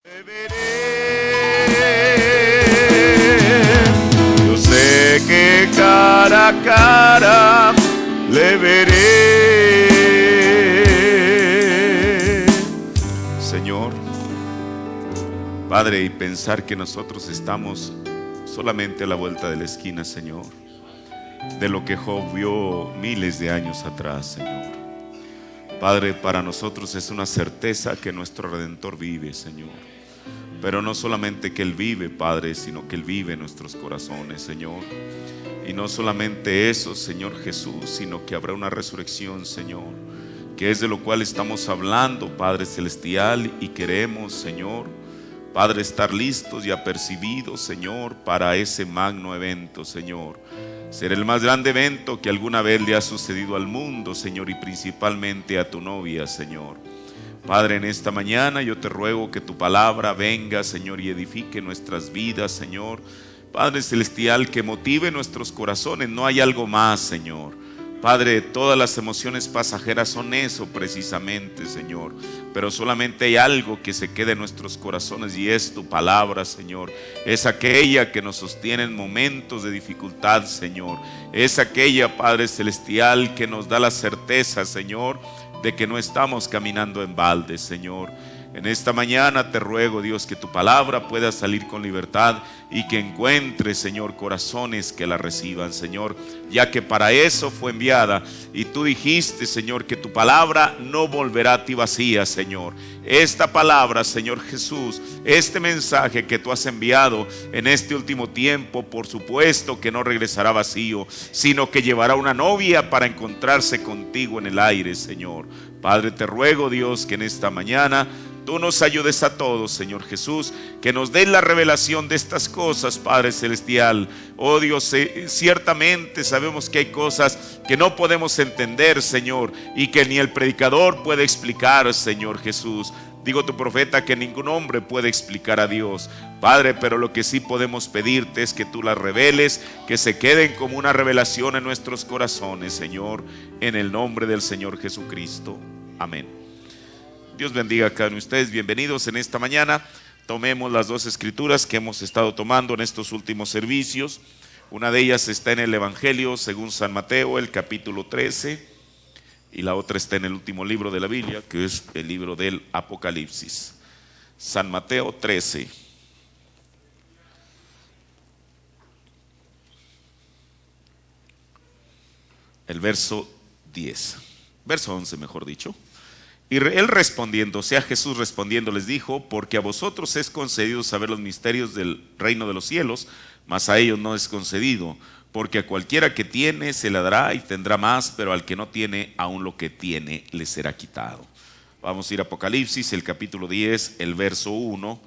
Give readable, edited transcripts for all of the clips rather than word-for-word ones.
Le veré, yo sé que cara a cara le veré. Señor, Padre, y pensar que nosotros estamos solamente a la vuelta de la esquina, Señor, de lo que Job vio miles de años atrás, Señor. Padre, para nosotros es una certeza que nuestro Redentor vive, Señor. Pero no solamente que Él vive, Padre, sino que Él vive en nuestros corazones, Señor. Y no solamente eso, Señor Jesús, sino que habrá una resurrección, Señor, que es de lo cual estamos hablando, Padre Celestial, y queremos, Señor, Padre, estar listos y apercibidos, Señor, para ese magno evento, Señor. Será el más grande evento que alguna vez le ha sucedido al mundo, Señor, y principalmente a tu novia, Señor. Padre, en esta mañana yo te ruego que tu palabra venga, Señor, y edifique nuestras vidas, Señor. Padre Celestial, que motive nuestros corazones. No hay algo más, Señor. Padre, todas las emociones pasajeras son eso precisamente, Señor. Pero solamente hay algo que se queda en nuestros corazones y es tu palabra, Señor. Es aquella que nos sostiene en momentos de dificultad, Señor. Es aquella, Padre Celestial, que nos da la certeza, Señor, de que no estamos caminando en balde, Señor. En esta mañana te ruego, Dios, que tu palabra pueda salir con libertad y que encuentre, Señor, corazones que la reciban, Señor, ya que para eso fue enviada. Y tú dijiste, Señor, que tu palabra no volverá a ti vacía, Señor. Esta palabra, Señor Jesús, este mensaje que tú has enviado en este último tiempo, por supuesto que no regresará vacío, sino que llevará una novia para encontrarse contigo en el aire, Señor. Padre, te ruego, Dios, que en esta mañana tú nos ayudes a todos, Señor Jesús, que nos des la revelación de estas cosas, Padre Celestial. Oh Dios, ciertamente sabemos que hay cosas que no podemos entender, Señor, y que ni el predicador puede explicar, Señor Jesús. Digo tu profeta que ningún hombre puede explicar a Dios, Padre, pero lo que sí podemos pedirte es que tú las reveles, que se queden como una revelación en nuestros corazones, Señor, en el nombre del Señor Jesucristo. Amén. Dios bendiga a cada uno de ustedes. Bienvenidos en esta mañana. Tomemos las dos escrituras que hemos estado tomando en estos últimos servicios. Una de ellas está en el Evangelio según San Mateo, el capítulo 13, y la otra está en el último libro de la Biblia, que es el libro del Apocalipsis. San Mateo 13. El verso 10. Verso 11, mejor dicho. Y él respondiendo, o sea Jesús respondiendo les dijo: porque a vosotros es concedido saber los misterios del reino de los cielos, mas a ellos no es concedido. Porque a cualquiera que tiene se le dará y tendrá más, pero al que no tiene, aún lo que tiene le será quitado. Vamos a ir a Apocalipsis, el capítulo 10, el verso 1,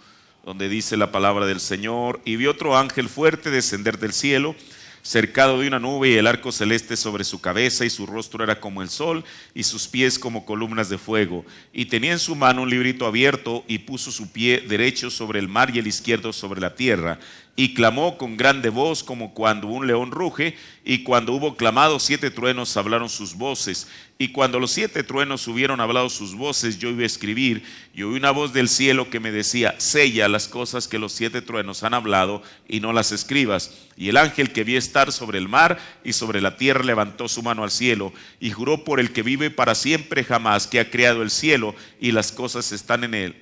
donde dice la palabra del Señor: y vi otro ángel fuerte descender del cielo, cercado de una nube, y el arco celeste sobre su cabeza, y su rostro era como el sol, y sus pies como columnas de fuego. Y tenía en su mano un librito abierto, y puso su pie derecho sobre el mar y el izquierdo sobre la tierra. Y clamó con grande voz, como cuando un león ruge. Y cuando hubo clamado, 7 truenos hablaron sus voces. Y cuando los 7 truenos hubieron hablado sus voces, yo iba a escribir, y oí una voz del cielo que me decía: sella las cosas que los 7 truenos han hablado, y no las escribas. Y el ángel que vi estar sobre el mar y sobre la tierra levantó su mano al cielo, y juró por el que vive para siempre jamás, que ha creado el cielo y las cosas que están en él,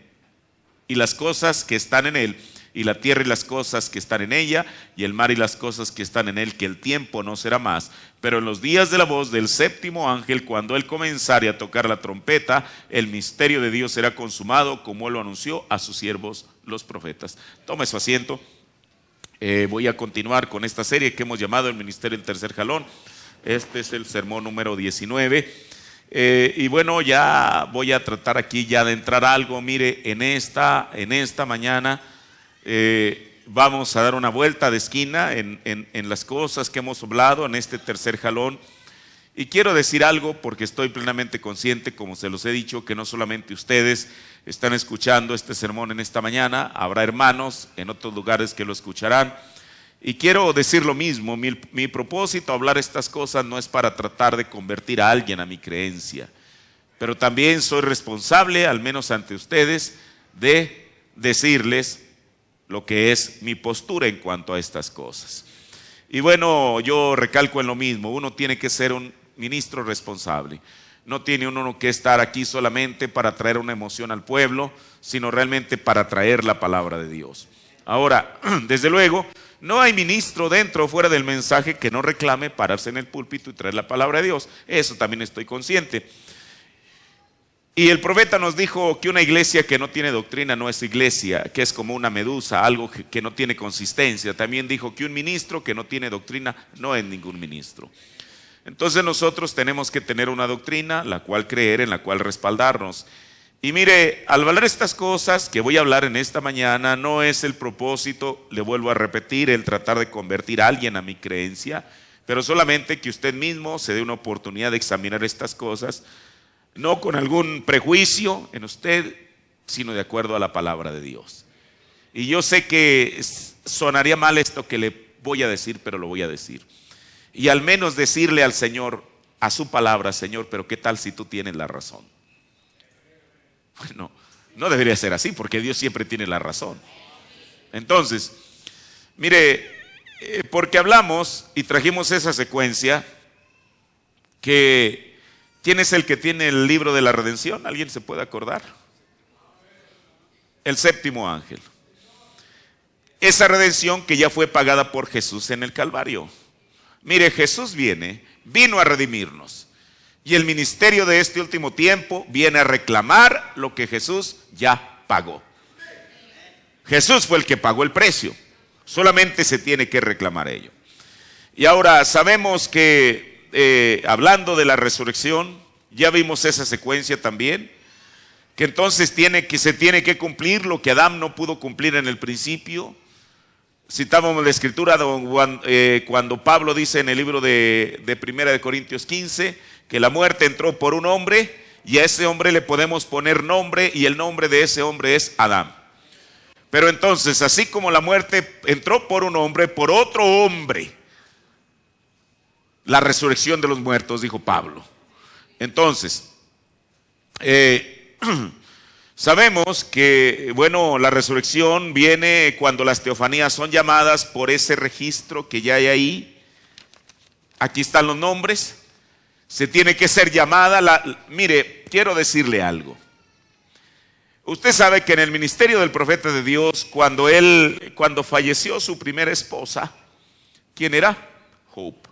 y las cosas que están en él, y la tierra y las cosas que están en ella, y el mar y las cosas que están en él, que el tiempo no será más. Pero en los días de la voz del 7º ángel, cuando él comenzare a tocar la trompeta, el misterio de Dios será consumado, como él lo anunció a sus siervos los profetas. Tome su asiento. Voy a continuar con esta serie que hemos llamado El Ministerio del Tercer Jalón. Este es el sermón número 19. Y bueno, ya voy a tratar aquí ya de entrar algo. Mire, en esta mañana vamos a dar una vuelta de esquina en las cosas que hemos hablado en este tercer jalón. Y quiero decir algo porque estoy plenamente consciente, como se los he dicho, que no solamente ustedes están escuchando este sermón en esta mañana, habrá hermanos en otros lugares que lo escucharán. Y quiero decir lo mismo, mi propósito hablar estas cosas no es para tratar de convertir a alguien a mi creencia, pero también soy responsable, al menos ante ustedes, de decirles lo que es mi postura en cuanto a estas cosas. Y bueno, yo recalco en lo mismo, uno tiene que ser un ministro responsable. No tiene uno que estar aquí solamente para traer una emoción al pueblo, sino realmente para traer la palabra de Dios. Ahora, desde luego, no hay ministro dentro o fuera del mensaje que no reclame pararse en el púlpito y traer la palabra de Dios. Eso también estoy consciente. Y el profeta nos dijo que una iglesia que no tiene doctrina no es iglesia, que es como una medusa, algo que no tiene consistencia. También dijo que un ministro que no tiene doctrina no es ningún ministro. Entonces nosotros tenemos que tener una doctrina, la cual creer, en la cual respaldarnos. Y mire, al hablar estas cosas que voy a hablar en esta mañana, no es el propósito, le vuelvo a repetir, el tratar de convertir a alguien a mi creencia, pero solamente que usted mismo se dé una oportunidad de examinar estas cosas, no con algún prejuicio en usted, sino de acuerdo a la palabra de Dios. Y yo sé que sonaría mal esto que le voy a decir, pero lo voy a decir. Y al menos decirle al Señor, a su palabra, Señor, pero ¿qué tal si tú tienes la razón? Bueno, no debería ser así, porque Dios siempre tiene la razón. Entonces, mire, porque hablamos y trajimos esa secuencia que... ¿Quién es el que tiene el libro de la redención? ¿Alguien se puede acordar? El séptimo ángel. Esa redención que ya fue pagada por Jesús en el Calvario. Mire, Jesús vino a redimirnos. Y el ministerio de este último tiempo viene a reclamar lo que Jesús ya pagó. Jesús fue el que pagó el precio. Solamente se tiene que reclamar ello. Y ahora sabemos que hablando de la resurrección, ya vimos esa secuencia también, que entonces se tiene que cumplir lo que Adán no pudo cumplir en el principio. Citábamos la escritura cuando Pablo dice en el libro de Primera de Corintios 15, que la muerte entró por un hombre, y a ese hombre le podemos poner nombre, y el nombre de ese hombre es Adán. Pero entonces, así como la muerte entró por un hombre, por otro hombre, la resurrección de los muertos, dijo Pablo. Entonces, sabemos que, bueno, la resurrección viene cuando las teofanías son llamadas por ese registro que ya hay ahí. Aquí están los nombres. Se tiene que ser llamada. Mire, quiero decirle algo. Usted sabe que en el ministerio del profeta de Dios, cuando falleció su primera esposa, ¿quién era? Hope.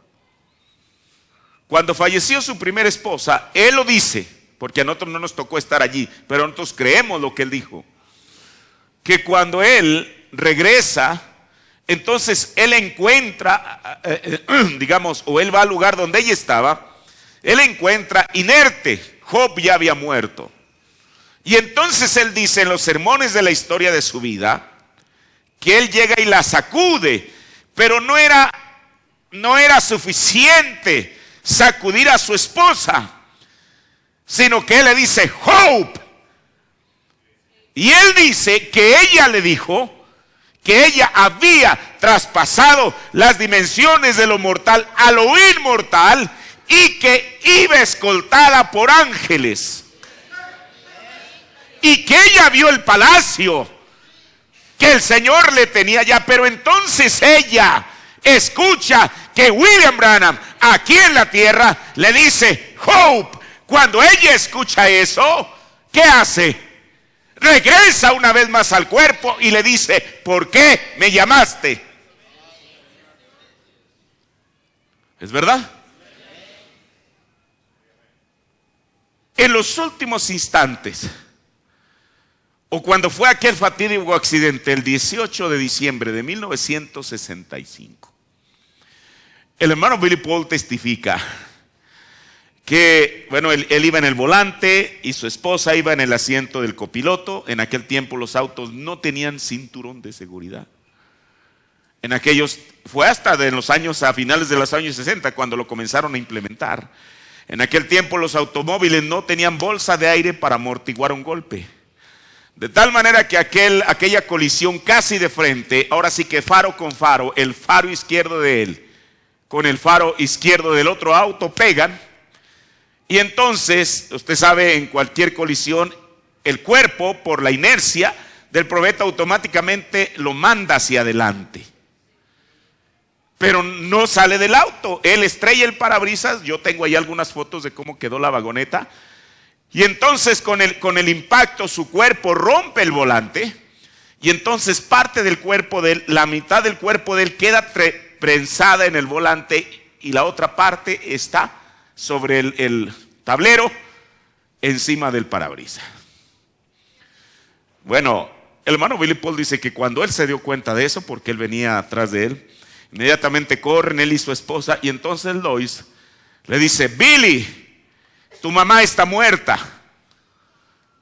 Cuando falleció su primera esposa, él lo dice, porque a nosotros no nos tocó estar allí, pero nosotros creemos lo que él dijo, que cuando él regresa, entonces él encuentra, digamos, o él va al lugar donde ella estaba, él encuentra inerte. Job ya había muerto. Y entonces él dice en los sermones de la historia de su vida, que él llega y la sacude, pero no era suficiente sacudir a su esposa, sino que él le dice Hope. Y él dice que ella le dijo que ella había traspasado las dimensiones de lo mortal a lo inmortal y que iba escoltada por ángeles, y que ella vio el palacio que el Señor le tenía ya. Pero entonces ella escucha que William Branham aquí en la tierra le dice Hope. Cuando ella escucha eso, ¿qué hace? Regresa una vez más al cuerpo y le dice, ¿por qué me llamaste? ¿Es verdad? En los últimos instantes, o cuando fue aquel fatídico accidente el 18 de diciembre de 1965, el hermano Billy Paul testifica que, bueno, él iba en el volante y su esposa iba en el asiento del copiloto. En aquel tiempo los autos no tenían cinturón de seguridad. Fue hasta a finales de los años 60 cuando lo comenzaron a implementar. En aquel tiempo los automóviles no tenían bolsa de aire para amortiguar un golpe. De tal manera que aquella colisión casi de frente, ahora sí que faro con faro, el faro izquierdo de él con el faro izquierdo del otro auto pegan. Y entonces, usted sabe, en cualquier colisión, el cuerpo por la inercia del probeta automáticamente lo manda hacia adelante. Pero no sale del auto. Él estrella el parabrisas. Yo tengo ahí algunas fotos de cómo quedó la vagoneta. Y entonces con el impacto su cuerpo rompe el volante. Y entonces parte del cuerpo de él, la mitad del cuerpo de él queda prensada en el volante. Y la otra parte está sobre el tablero encima del parabrisas. Bueno, el hermano Billy Paul dice que cuando él se dio cuenta de eso, porque él venía atrás de él, inmediatamente corren él y su esposa, y entonces Lois le dice: Billy, tu mamá está muerta.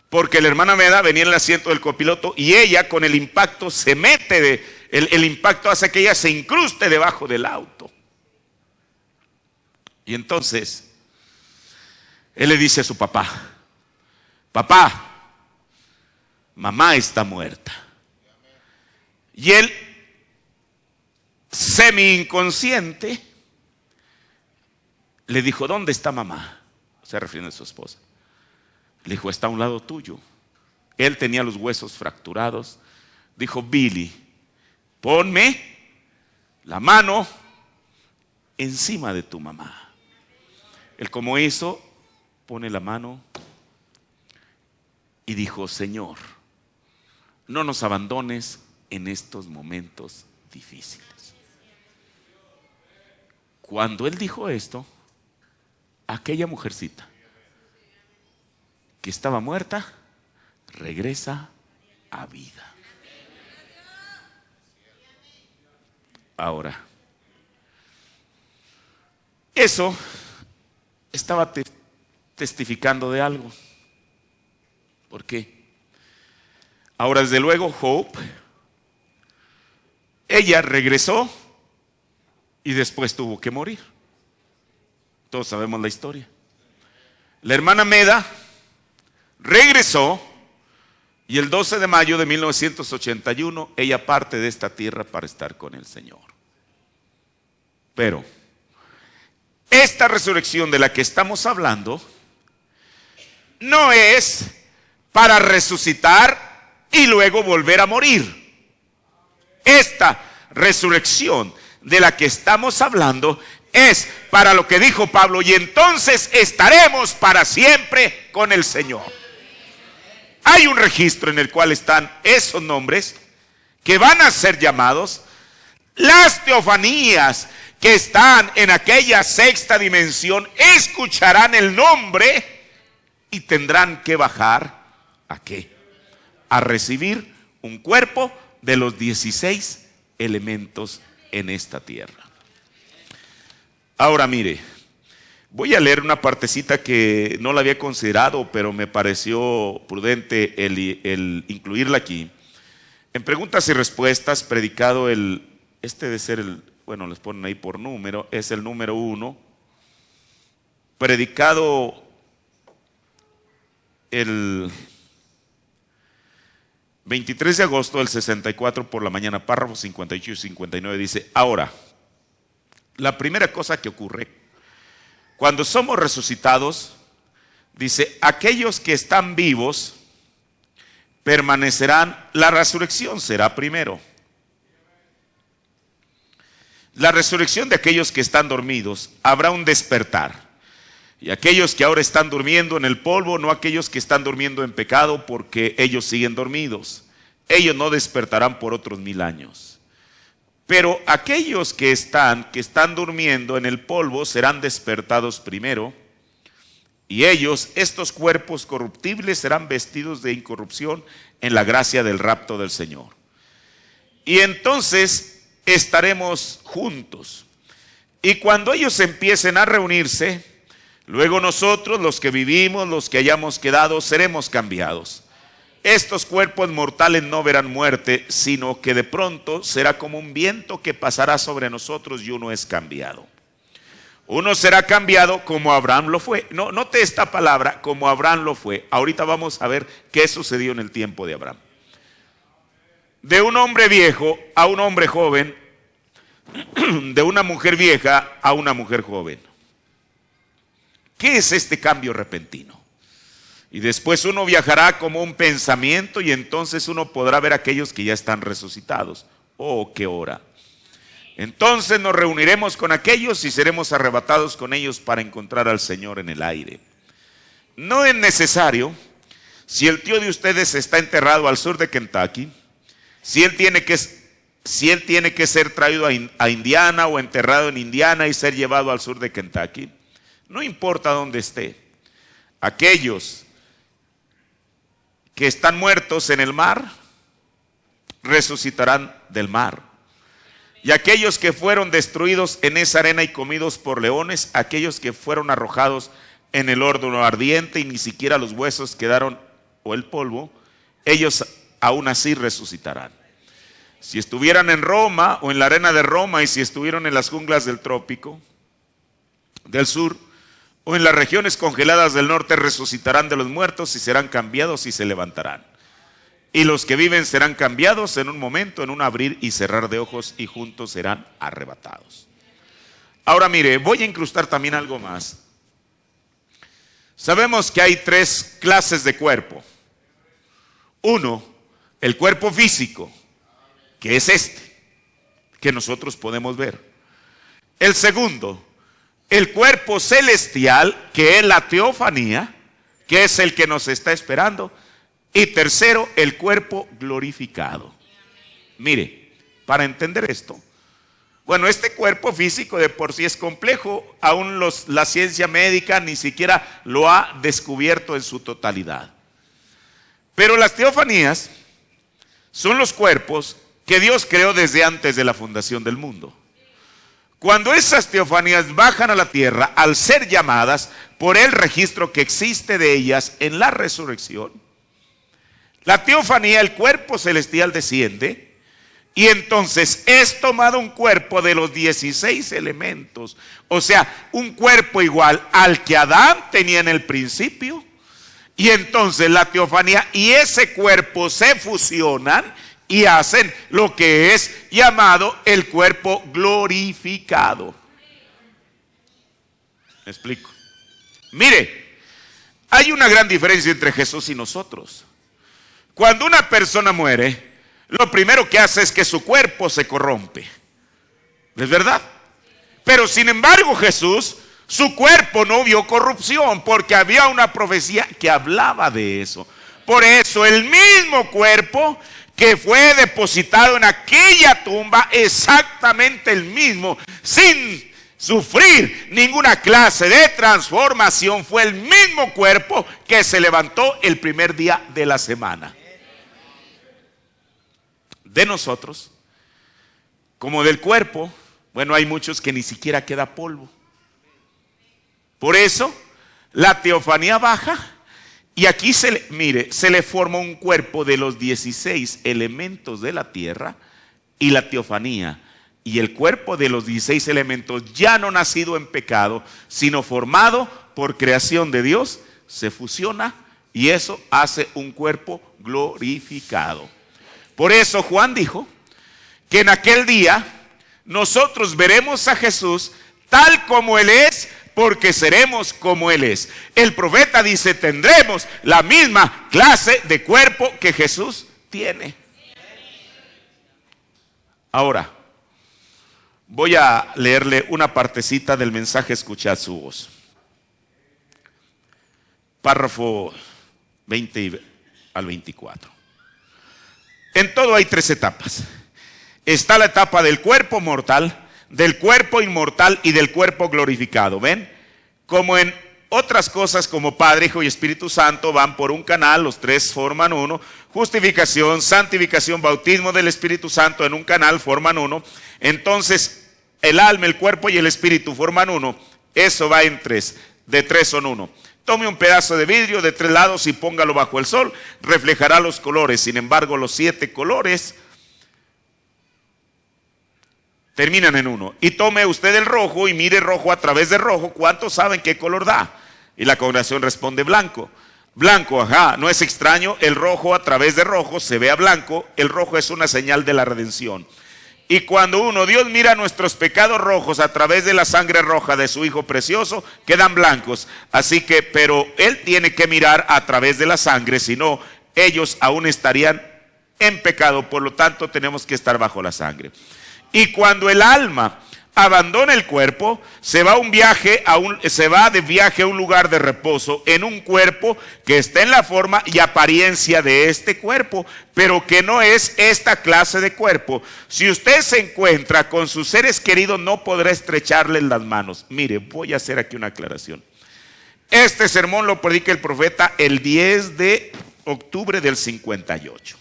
Porque la hermana Meda venía en el asiento del copiloto y ella con el impacto se mete, el impacto hace que ella se incruste debajo del auto. Y entonces él le dice a su papá: papá, mamá está muerta. Y él, semi inconsciente, le dijo: ¿dónde está mamá? Se refiere a su esposa. Le dijo: está a un lado tuyo. Él tenía los huesos fracturados. Dijo: Billy, ponme la mano encima de tu mamá. Él, como hizo, pone la mano y dijo: Señor, no nos abandones en estos momentos difíciles. Cuando él dijo esto, aquella mujercita que estaba muerta regresa a vida. Ahora, eso estaba testificando de algo. ¿Por qué? Ahora, desde luego, Hope, ella regresó y después tuvo que morir. Todos sabemos la historia. La hermana Meda regresó y el 12 de mayo de 1981 ella parte de esta tierra para estar con el Señor. Pero esta resurrección de la que estamos hablando no es para resucitar y luego volver a morir. Esta resurrección de la que estamos hablando es para lo que dijo Pablo: y entonces estaremos para siempre con el Señor. Hay un registro en el cual están esos nombres que van a ser llamados. Las teofanías que están en aquella sexta dimensión escucharán el nombre y tendrán que bajar ¿a qué? A recibir un cuerpo de los 16 elementos en esta tierra. Ahora mire, voy a leer una partecita que no la había considerado, pero me pareció prudente el incluirla aquí. En preguntas y respuestas, predicado este de ser bueno, les ponen ahí por número, es el número 1. Predicado el 23 de agosto del 64 por la mañana, párrafos 58 y 59, dice: ahora, la primera cosa que ocurre cuando somos resucitados, dice, aquellos que están vivos permanecerán, la resurrección será primero. La resurrección de aquellos que están dormidos, habrá un despertar. Y aquellos que ahora están durmiendo en el polvo, no aquellos que están durmiendo en pecado, porque ellos siguen dormidos. Ellos no despertarán por otros 1000 años. Pero aquellos que están durmiendo en el polvo serán despertados primero, y ellos, estos cuerpos corruptibles, serán vestidos de incorrupción en la gracia del rapto del Señor. Y entonces estaremos juntos. Y cuando ellos empiecen a reunirse, luego nosotros, los que vivimos, los que hayamos quedado, seremos cambiados. Estos cuerpos mortales no verán muerte, sino que de pronto será como un viento que pasará sobre nosotros y uno es cambiado. Uno será cambiado como Abraham lo fue. No, note esta palabra, como Abraham lo fue. Ahorita vamos a ver qué sucedió en el tiempo de Abraham. De un hombre viejo a un hombre joven, de una mujer vieja a una mujer joven. ¿Qué es este cambio repentino? Y después uno viajará como un pensamiento y entonces uno podrá ver a aquellos que ya están resucitados. Oh, qué hora. Entonces nos reuniremos con aquellos y seremos arrebatados con ellos para encontrar al Señor en el aire. No es necesario, si el tío de ustedes está enterrado al sur de Kentucky, si él tiene que ser traído a Indiana o enterrado en Indiana y ser llevado al sur de Kentucky, no importa dónde esté. Aquellos que están muertos en el mar resucitarán del mar. Y aquellos que fueron destruidos en esa arena y comidos por leones, aquellos que fueron arrojados en el horno ardiente y ni siquiera los huesos quedaron o el polvo, ellos aún así resucitarán. Si estuvieran en Roma o en la arena de Roma y si estuvieron en las junglas del trópico del sur o en las regiones congeladas del norte, resucitarán de los muertos y serán cambiados y se levantarán. Y los que viven serán cambiados en un momento, en un abrir y cerrar de ojos, y juntos serán arrebatados. Ahora mire, voy a incrustar también algo más. Sabemos que hay 3 clases de cuerpo. Uno, el cuerpo físico, que es este, que nosotros podemos ver. El segundo, el cuerpo celestial, que es la teofanía, que es el que nos está esperando. Y tercero, el cuerpo glorificado. Mire, para entender esto, bueno, este cuerpo físico de por sí es complejo, aún la ciencia médica ni siquiera lo ha descubierto en su totalidad. Pero las teofanías son los cuerpos que Dios creó desde antes de la fundación del mundo. Cuando esas teofanías bajan a la tierra, al ser llamadas por el registro que existe de ellas en la resurrección, la teofanía, el cuerpo celestial desciende y entonces es tomado un cuerpo de los 16 elementos, o sea, un cuerpo igual al que Adán tenía en el principio, y entonces la teofanía y ese cuerpo se fusionan y hacen lo que es llamado el cuerpo glorificado. ¿Me explico? Mire, hay una gran diferencia entre Jesús y nosotros. Cuando una persona muere, lo primero que hace es que su cuerpo se corrompe. ¿Es verdad? Pero sin embargo Jesús, su cuerpo no vio corrupción porque había una profecía que hablaba de eso. Por eso el mismo cuerpo que fue depositado en aquella tumba, exactamente el mismo, sin sufrir ninguna clase de transformación, fue el mismo cuerpo que se levantó el primer día de la semana. De nosotros, como del cuerpo, bueno, hay muchos que ni siquiera queda polvo. Por eso, la teofanía baja y aquí se le forma un cuerpo de los 16 elementos de la tierra y la teofanía. Y el cuerpo de los 16 elementos ya no nacido en pecado, sino formado por creación de Dios, se fusiona y eso hace un cuerpo glorificado. Por eso Juan dijo que en aquel día nosotros veremos a Jesús tal como Él es, porque seremos como Él es. El profeta dice, tendremos la misma clase de cuerpo que Jesús tiene. Ahora, voy a leerle una partecita del mensaje Escuchad su voz. Párrafo 20 al 24. En todo hay 3 etapas. Está la etapa del cuerpo mortal, del cuerpo inmortal y del cuerpo glorificado. ¿Ven? Como en otras cosas como Padre, Hijo y Espíritu Santo van por un canal, los 3 forman uno. Justificación, santificación, bautismo del Espíritu Santo en un canal forman uno. Entonces el alma, el cuerpo y el espíritu forman uno. Eso va en 3, de 3 son uno. Tome un pedazo de vidrio de 3 lados y póngalo bajo el sol, reflejará los colores. Sin embargo, los 7 colores terminan en uno. Y tome usted el rojo y mire rojo a través de rojo. ¿Cuántos saben qué color da? Y la congregación responde blanco. Blanco, ajá, no es extraño. El rojo a través de rojo se ve a blanco. El rojo es una señal de la redención. Y cuando Dios mira nuestros pecados rojos a través de la sangre roja de su Hijo precioso, quedan blancos. Así que, pero Él tiene que mirar a través de la sangre, si no, ellos aún estarían en pecado. Por lo tanto, tenemos que estar bajo la sangre. Y cuando el alma abandona el cuerpo, se va de viaje a un lugar de reposo en un cuerpo que está en la forma y apariencia de este cuerpo, pero que no es esta clase de cuerpo. Si usted se encuentra con sus seres queridos, no podrá estrecharles las manos. Mire, voy a hacer aquí una aclaración. Este sermón lo predica el profeta el 10 de octubre del 58.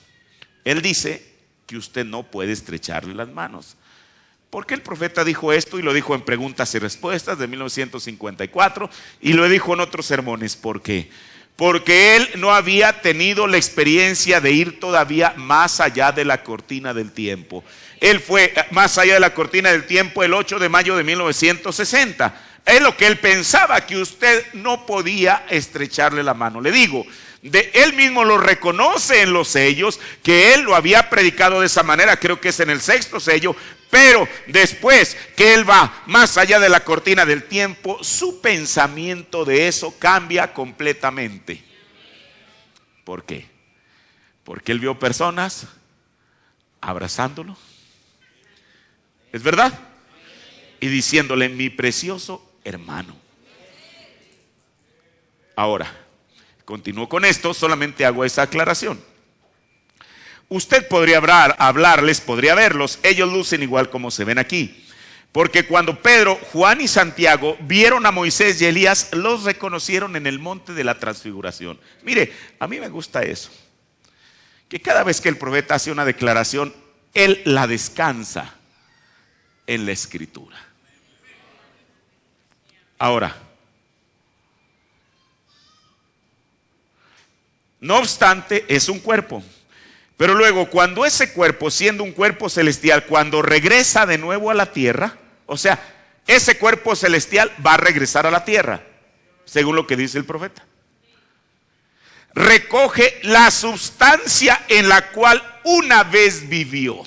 Él dice que usted no puede estrecharle las manos. ¿Por qué el profeta dijo esto? Y lo dijo en Preguntas y Respuestas de 1954 y lo dijo en otros sermones. ¿Por qué? Porque él no había tenido la experiencia de ir todavía más allá de la cortina del tiempo. Él fue más allá de la cortina del tiempo el 8 de mayo de 1960. Es lo que él pensaba, que usted no podía estrecharle la mano. Le digo, él mismo lo reconoce en los sellos, que él lo había predicado de esa manera, creo que es en el 6º sello, pero después que él va más allá de la cortina del tiempo, su pensamiento de eso cambia completamente. ¿Por qué? Porque él vio personas abrazándolo, ¿es verdad? Y diciéndole, mi precioso hermano. Ahora, continúo con esto, solamente hago esa aclaración. Usted podría hablarles, podría verlos, ellos lucen igual como se ven aquí. Porque cuando Pedro, Juan y Santiago vieron a Moisés y Elías, los reconocieron en el monte de la transfiguración. Mire, a mí me gusta eso. Que cada vez que el profeta hace una declaración, él la descansa en la escritura. Ahora, no obstante, es un cuerpo. Pero luego, cuando ese cuerpo, siendo un cuerpo celestial, cuando regresa de nuevo a la tierra, o sea, ese cuerpo celestial va a regresar a la tierra, según lo que dice el profeta. Recoge la sustancia en la cual una vez vivió.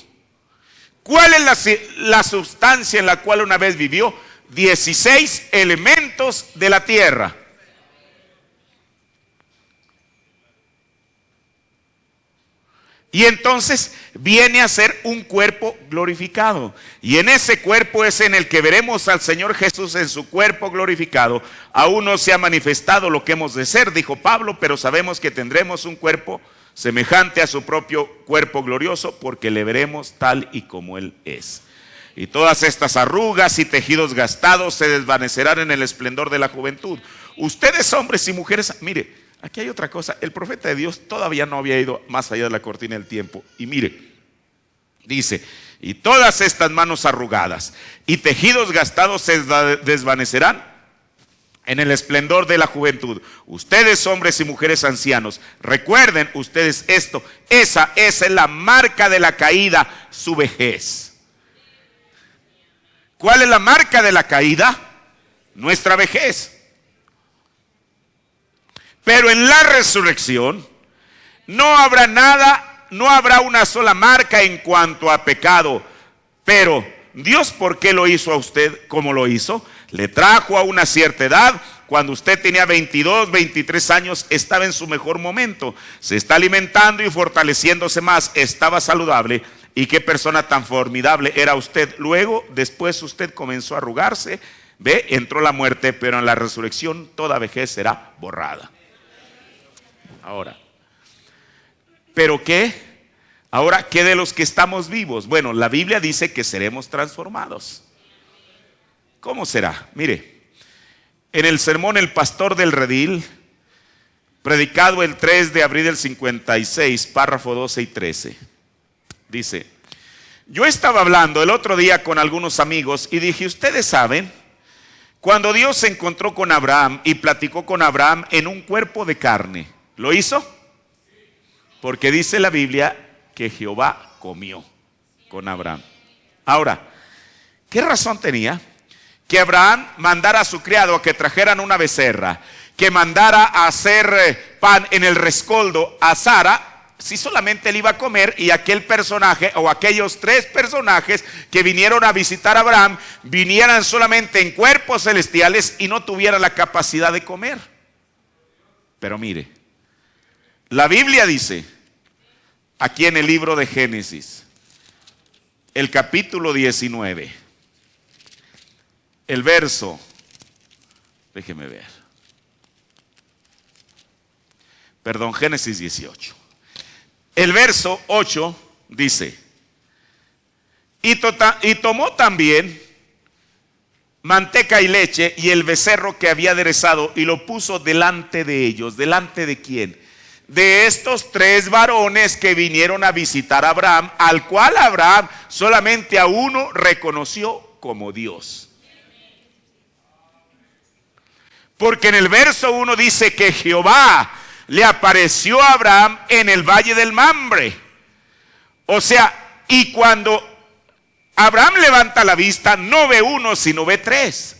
¿Cuál es la sustancia en la cual una vez vivió? 16 elementos de la tierra. Y entonces viene a ser un cuerpo glorificado. Y en ese cuerpo es en el que veremos al Señor Jesús en su cuerpo glorificado. Aún no se ha manifestado lo que hemos de ser, dijo Pablo, pero sabemos que tendremos un cuerpo semejante a su propio cuerpo glorioso, porque le veremos tal y como Él es. Y todas estas arrugas y tejidos gastados se desvanecerán en el esplendor de la juventud. Ustedes, hombres y mujeres, mire, aquí hay otra cosa. El profeta de Dios todavía no había ido más allá de la cortina del tiempo. Y mire, dice, y todas estas manos arrugadas y tejidos gastados se desvanecerán en el esplendor de la juventud. Ustedes, hombres y mujeres ancianos, recuerden ustedes esto. Esa es la marca de la caída, su vejez. ¿Cuál es la marca de la caída? Nuestra vejez. Pero en la resurrección no habrá nada, no habrá una sola marca en cuanto a pecado. Pero Dios, ¿por qué lo hizo a usted como lo hizo? Le trajo a una cierta edad. Cuando usted tenía 22, 23 años, estaba en su mejor momento. Se está alimentando y fortaleciéndose más, estaba saludable. Y qué persona tan formidable era usted. Luego, después usted comenzó a arrugarse. Ve, entró la muerte, pero en la resurrección toda vejez será borrada. Ahora, ¿pero qué? Ahora, ¿qué de los que estamos vivos? Bueno, la Biblia dice que seremos transformados. ¿Cómo será? Mire, en el sermón El Pastor del Redil, predicado el 3 de abril del 56, párrafo 12 y 13, dice: yo estaba hablando el otro día con algunos amigos y dije, ustedes saben, cuando Dios se encontró con Abraham y platicó con Abraham en un cuerpo de carne, ¿lo hizo? Porque dice la Biblia que Jehová comió con Abraham. Ahora, ¿qué razón tenía? Que Abraham mandara a su criado a que trajeran una becerra, que mandara a hacer pan en el rescoldo a Sara, si solamente él iba a comer y aquel personaje o aquellos 3 personajes que vinieron a visitar a Abraham vinieran solamente en cuerpos celestiales y no tuvieran la capacidad de comer? Pero mire, la Biblia dice aquí en el libro de Génesis, el capítulo 19, el verso, déjeme ver, perdón, Génesis 18. El verso 8 dice: y tomó también manteca y leche y el becerro que había aderezado y lo puso delante de ellos. ¿Delante de quién? De estos 3 varones que vinieron a visitar a Abraham, al cual Abraham solamente a uno reconoció como Dios. Porque en el verso 1 dice que Jehová le apareció a Abraham en el valle del Mamre. O sea, y cuando Abraham levanta la vista, no ve 1, sino ve 3.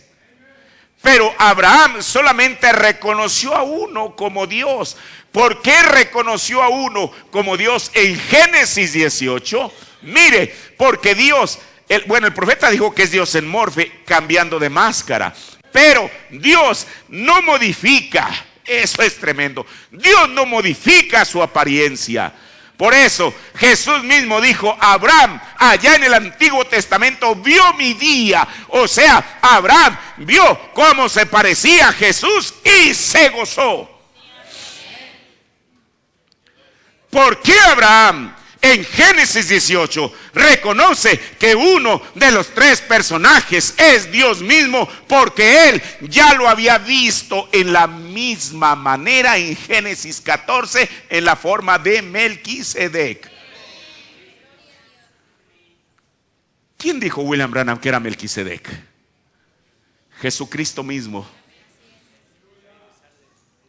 Pero Abraham solamente reconoció a uno como Dios. ¿Por qué reconoció a uno como Dios en Génesis 18? Mire, porque Dios, el profeta dijo que es Dios en morfe, cambiando de máscara. Pero Dios no modifica. Eso es tremendo. Dios no modifica su apariencia. Por eso Jesús mismo dijo: Abraham allá en el Antiguo Testamento vio mi día. O sea, Abraham vio cómo se parecía a Jesús y se gozó. ¿Por qué Abraham en Génesis 18 reconoce que uno de los 3 personajes es Dios mismo? Porque él ya lo había visto en la misma manera en Génesis 14 en la forma de Melquisedec. ¿Quién dijo William Branham que era Melquisedec? Jesucristo mismo.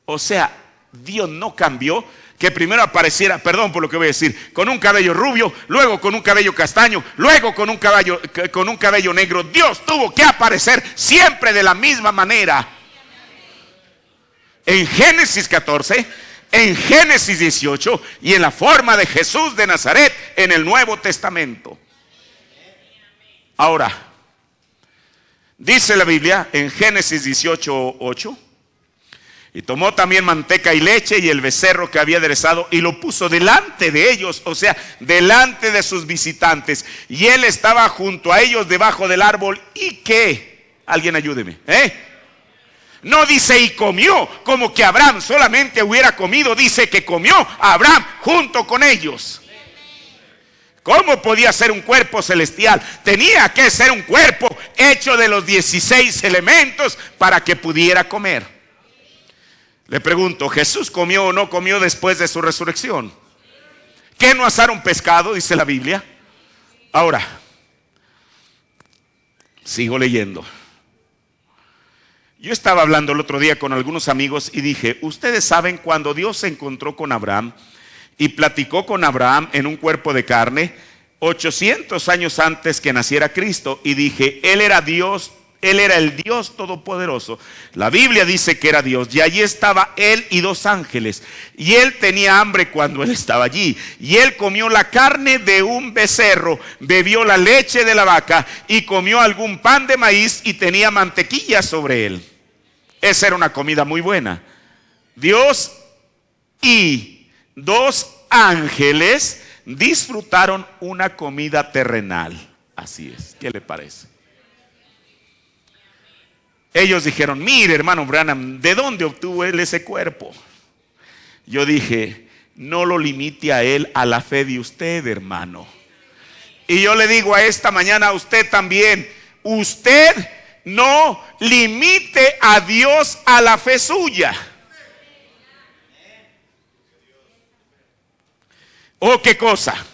O sea, Dios no cambió. Que primero apareciera, perdón por lo que voy a decir, con un cabello rubio, luego con un cabello castaño, luego con un cabello negro. Dios tuvo que aparecer siempre de la misma manera. En Génesis 14, en Génesis 18 y en la forma de Jesús de Nazaret en el Nuevo Testamento. Ahora, dice la Biblia en Génesis 18:8: y tomó también manteca y leche y el becerro que había aderezado y lo puso delante de ellos, o sea, delante de sus visitantes. Y él estaba junto a ellos debajo del árbol. ¿Y qué? Alguien ayúdeme. No dice y comió, como que Abraham solamente hubiera comido. Dice que comió Abraham junto con ellos. ¿Cómo podía ser un cuerpo celestial? Tenía que ser un cuerpo hecho de los 16 elementos para que pudiera comer. Le pregunto, ¿Jesús comió o no comió después de su resurrección? ¿Qué no asaron pescado? Dice la Biblia. Ahora, sigo leyendo. Yo estaba hablando el otro día con algunos amigos y dije: ustedes saben cuando Dios se encontró con Abraham y platicó con Abraham en un cuerpo de carne, 800 años antes que naciera Cristo, y dije, Él era Dios. Él era el Dios Todopoderoso. La Biblia dice que era Dios. Y allí estaba Él y 2 ángeles. Y Él tenía hambre cuando Él estaba allí. Y Él comió la carne de un becerro, bebió la leche de la vaca y comió algún pan de maíz y tenía mantequilla sobre él. Esa era una comida muy buena. Dios y 2 ángeles disfrutaron una comida terrenal. Así es. ¿Qué le parece? Ellos dijeron: mire, hermano Branham, ¿de dónde obtuvo él ese cuerpo? Yo dije: no lo limite a él a la fe de usted, hermano. Y yo le digo a esta mañana a usted también: usted no limite a Dios a la fe suya. ¿O qué cosa?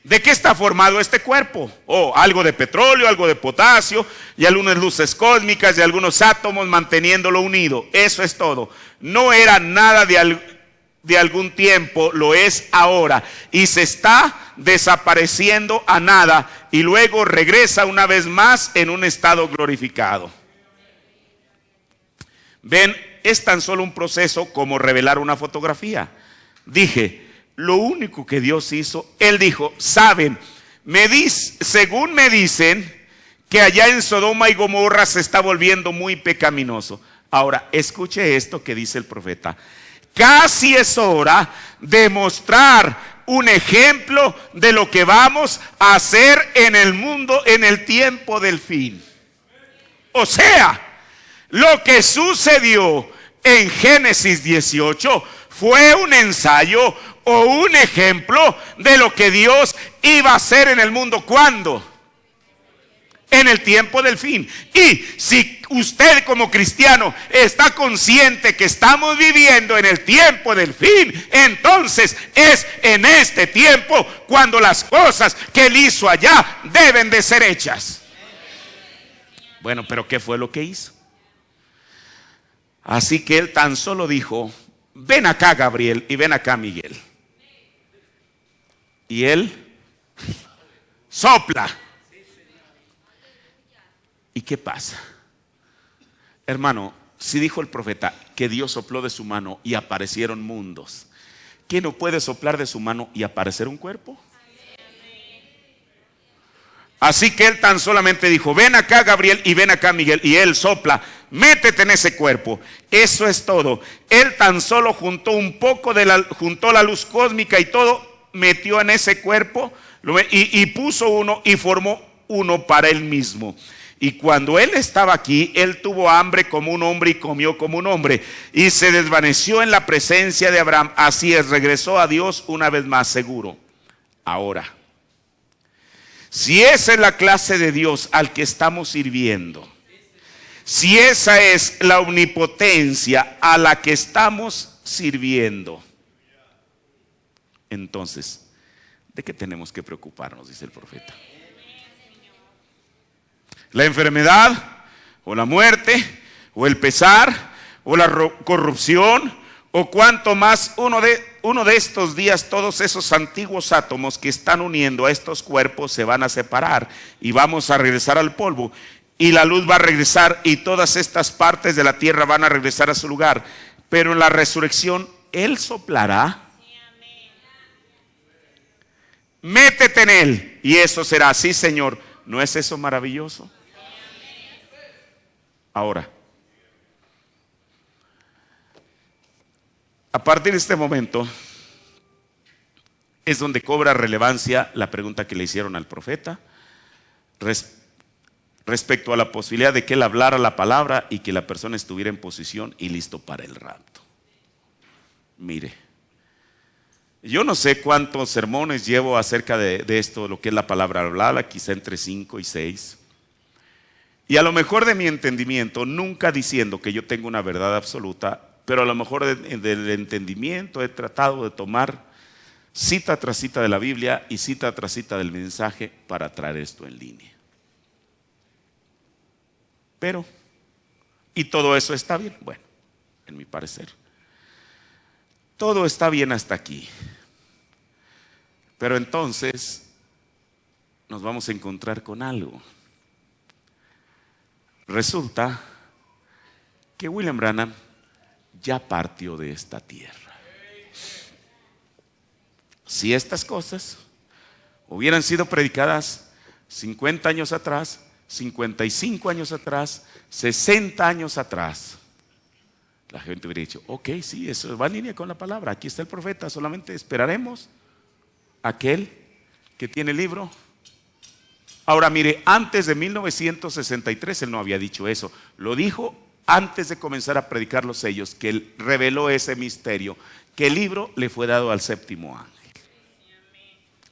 ¿De qué está formado este cuerpo? Algo de petróleo, algo de potasio y algunas luces cósmicas y algunos átomos manteniéndolo unido. Eso es todo. No era nada de algún tiempo, lo es ahora. Y se está desapareciendo a nada y luego regresa una vez más en un estado glorificado. Ven, es tan solo un proceso como revelar una fotografía. Dije, lo único que Dios hizo, Él dijo, saben, según me dicen, que allá en Sodoma y Gomorra se está volviendo muy pecaminoso. Ahora, escuche esto que dice el profeta. Casi es hora de mostrar un ejemplo de lo que vamos a hacer en el mundo en el tiempo del fin. O sea, lo que sucedió en Génesis 18 fue un ensayo o un ejemplo de lo que Dios iba a hacer en el mundo. ¿Cuándo? En el tiempo del fin. Y si usted como cristiano está consciente que estamos viviendo en el tiempo del fin, entonces es en este tiempo cuando las cosas que Él hizo allá deben de ser hechas. Bueno, pero ¿qué fue lo que hizo? Así que Él tan solo dijo, ven acá Gabriel y ven acá Miguel. Y Él sopla. ¿Y qué pasa? Hermano, si dijo el profeta que Dios sopló de su mano y aparecieron mundos, ¿quién no puede soplar de su mano y aparecer un cuerpo? Así que Él tan solamente dijo, ven acá Gabriel y ven acá Miguel. Y Él sopla, métete en ese cuerpo. Eso es todo. Él tan solo juntó un poco juntó la luz cósmica y todo, metió en ese cuerpo y puso uno y formó uno para Él mismo. Y cuando Él estaba aquí, Él tuvo hambre como un hombre y comió como un hombre. Y se desvaneció en la presencia de Abraham. Así es, regresó a Dios una vez más seguro. Ahora, si esa es la clase de Dios al que estamos sirviendo, si esa es la omnipotencia a la que estamos sirviendo, entonces, ¿de qué tenemos que preocuparnos? Dice el profeta. La enfermedad, o la muerte, o el pesar, o la corrupción, o cuanto más uno de estos días, todos esos antiguos átomos que están uniendo a estos cuerpos se van a separar y vamos a regresar al polvo. Y la luz va a regresar y todas estas partes de la tierra van a regresar a su lugar. Pero en la resurrección, Él soplará. Métete en Él y eso será así, Señor. ¿No es eso maravilloso? Ahora, a partir de este momento es donde cobra relevancia la pregunta que le hicieron al profeta respecto a la posibilidad de que él hablara la palabra y que la persona estuviera en posición y listo para el rapto. Mire, yo no sé cuántos sermones llevo acerca de esto, lo que es la palabra hablada, quizá entre 5 y 6. Y a lo mejor de mi entendimiento, nunca diciendo que yo tengo una verdad absoluta, pero a lo mejor del entendimiento he tratado de tomar cita tras cita de la Biblia y cita tras cita del mensaje para traer esto en línea. Pero, ¿y todo eso está bien? Bueno, en mi parecer, todo está bien hasta aquí. Pero entonces nos vamos a encontrar con algo. Resulta que William Branham ya partió de esta tierra. Si estas cosas hubieran sido predicadas 50 años atrás, 55 años atrás, 60 años atrás, la gente hubiera dicho, ok, sí, eso va en línea con la palabra. Aquí está el profeta, solamente esperaremos a aquel que tiene el libro. Ahora mire, antes de 1963 él no había dicho eso. Lo dijo antes de comenzar a predicar los sellos, que él reveló ese misterio, que el libro le fue dado al séptimo ángel.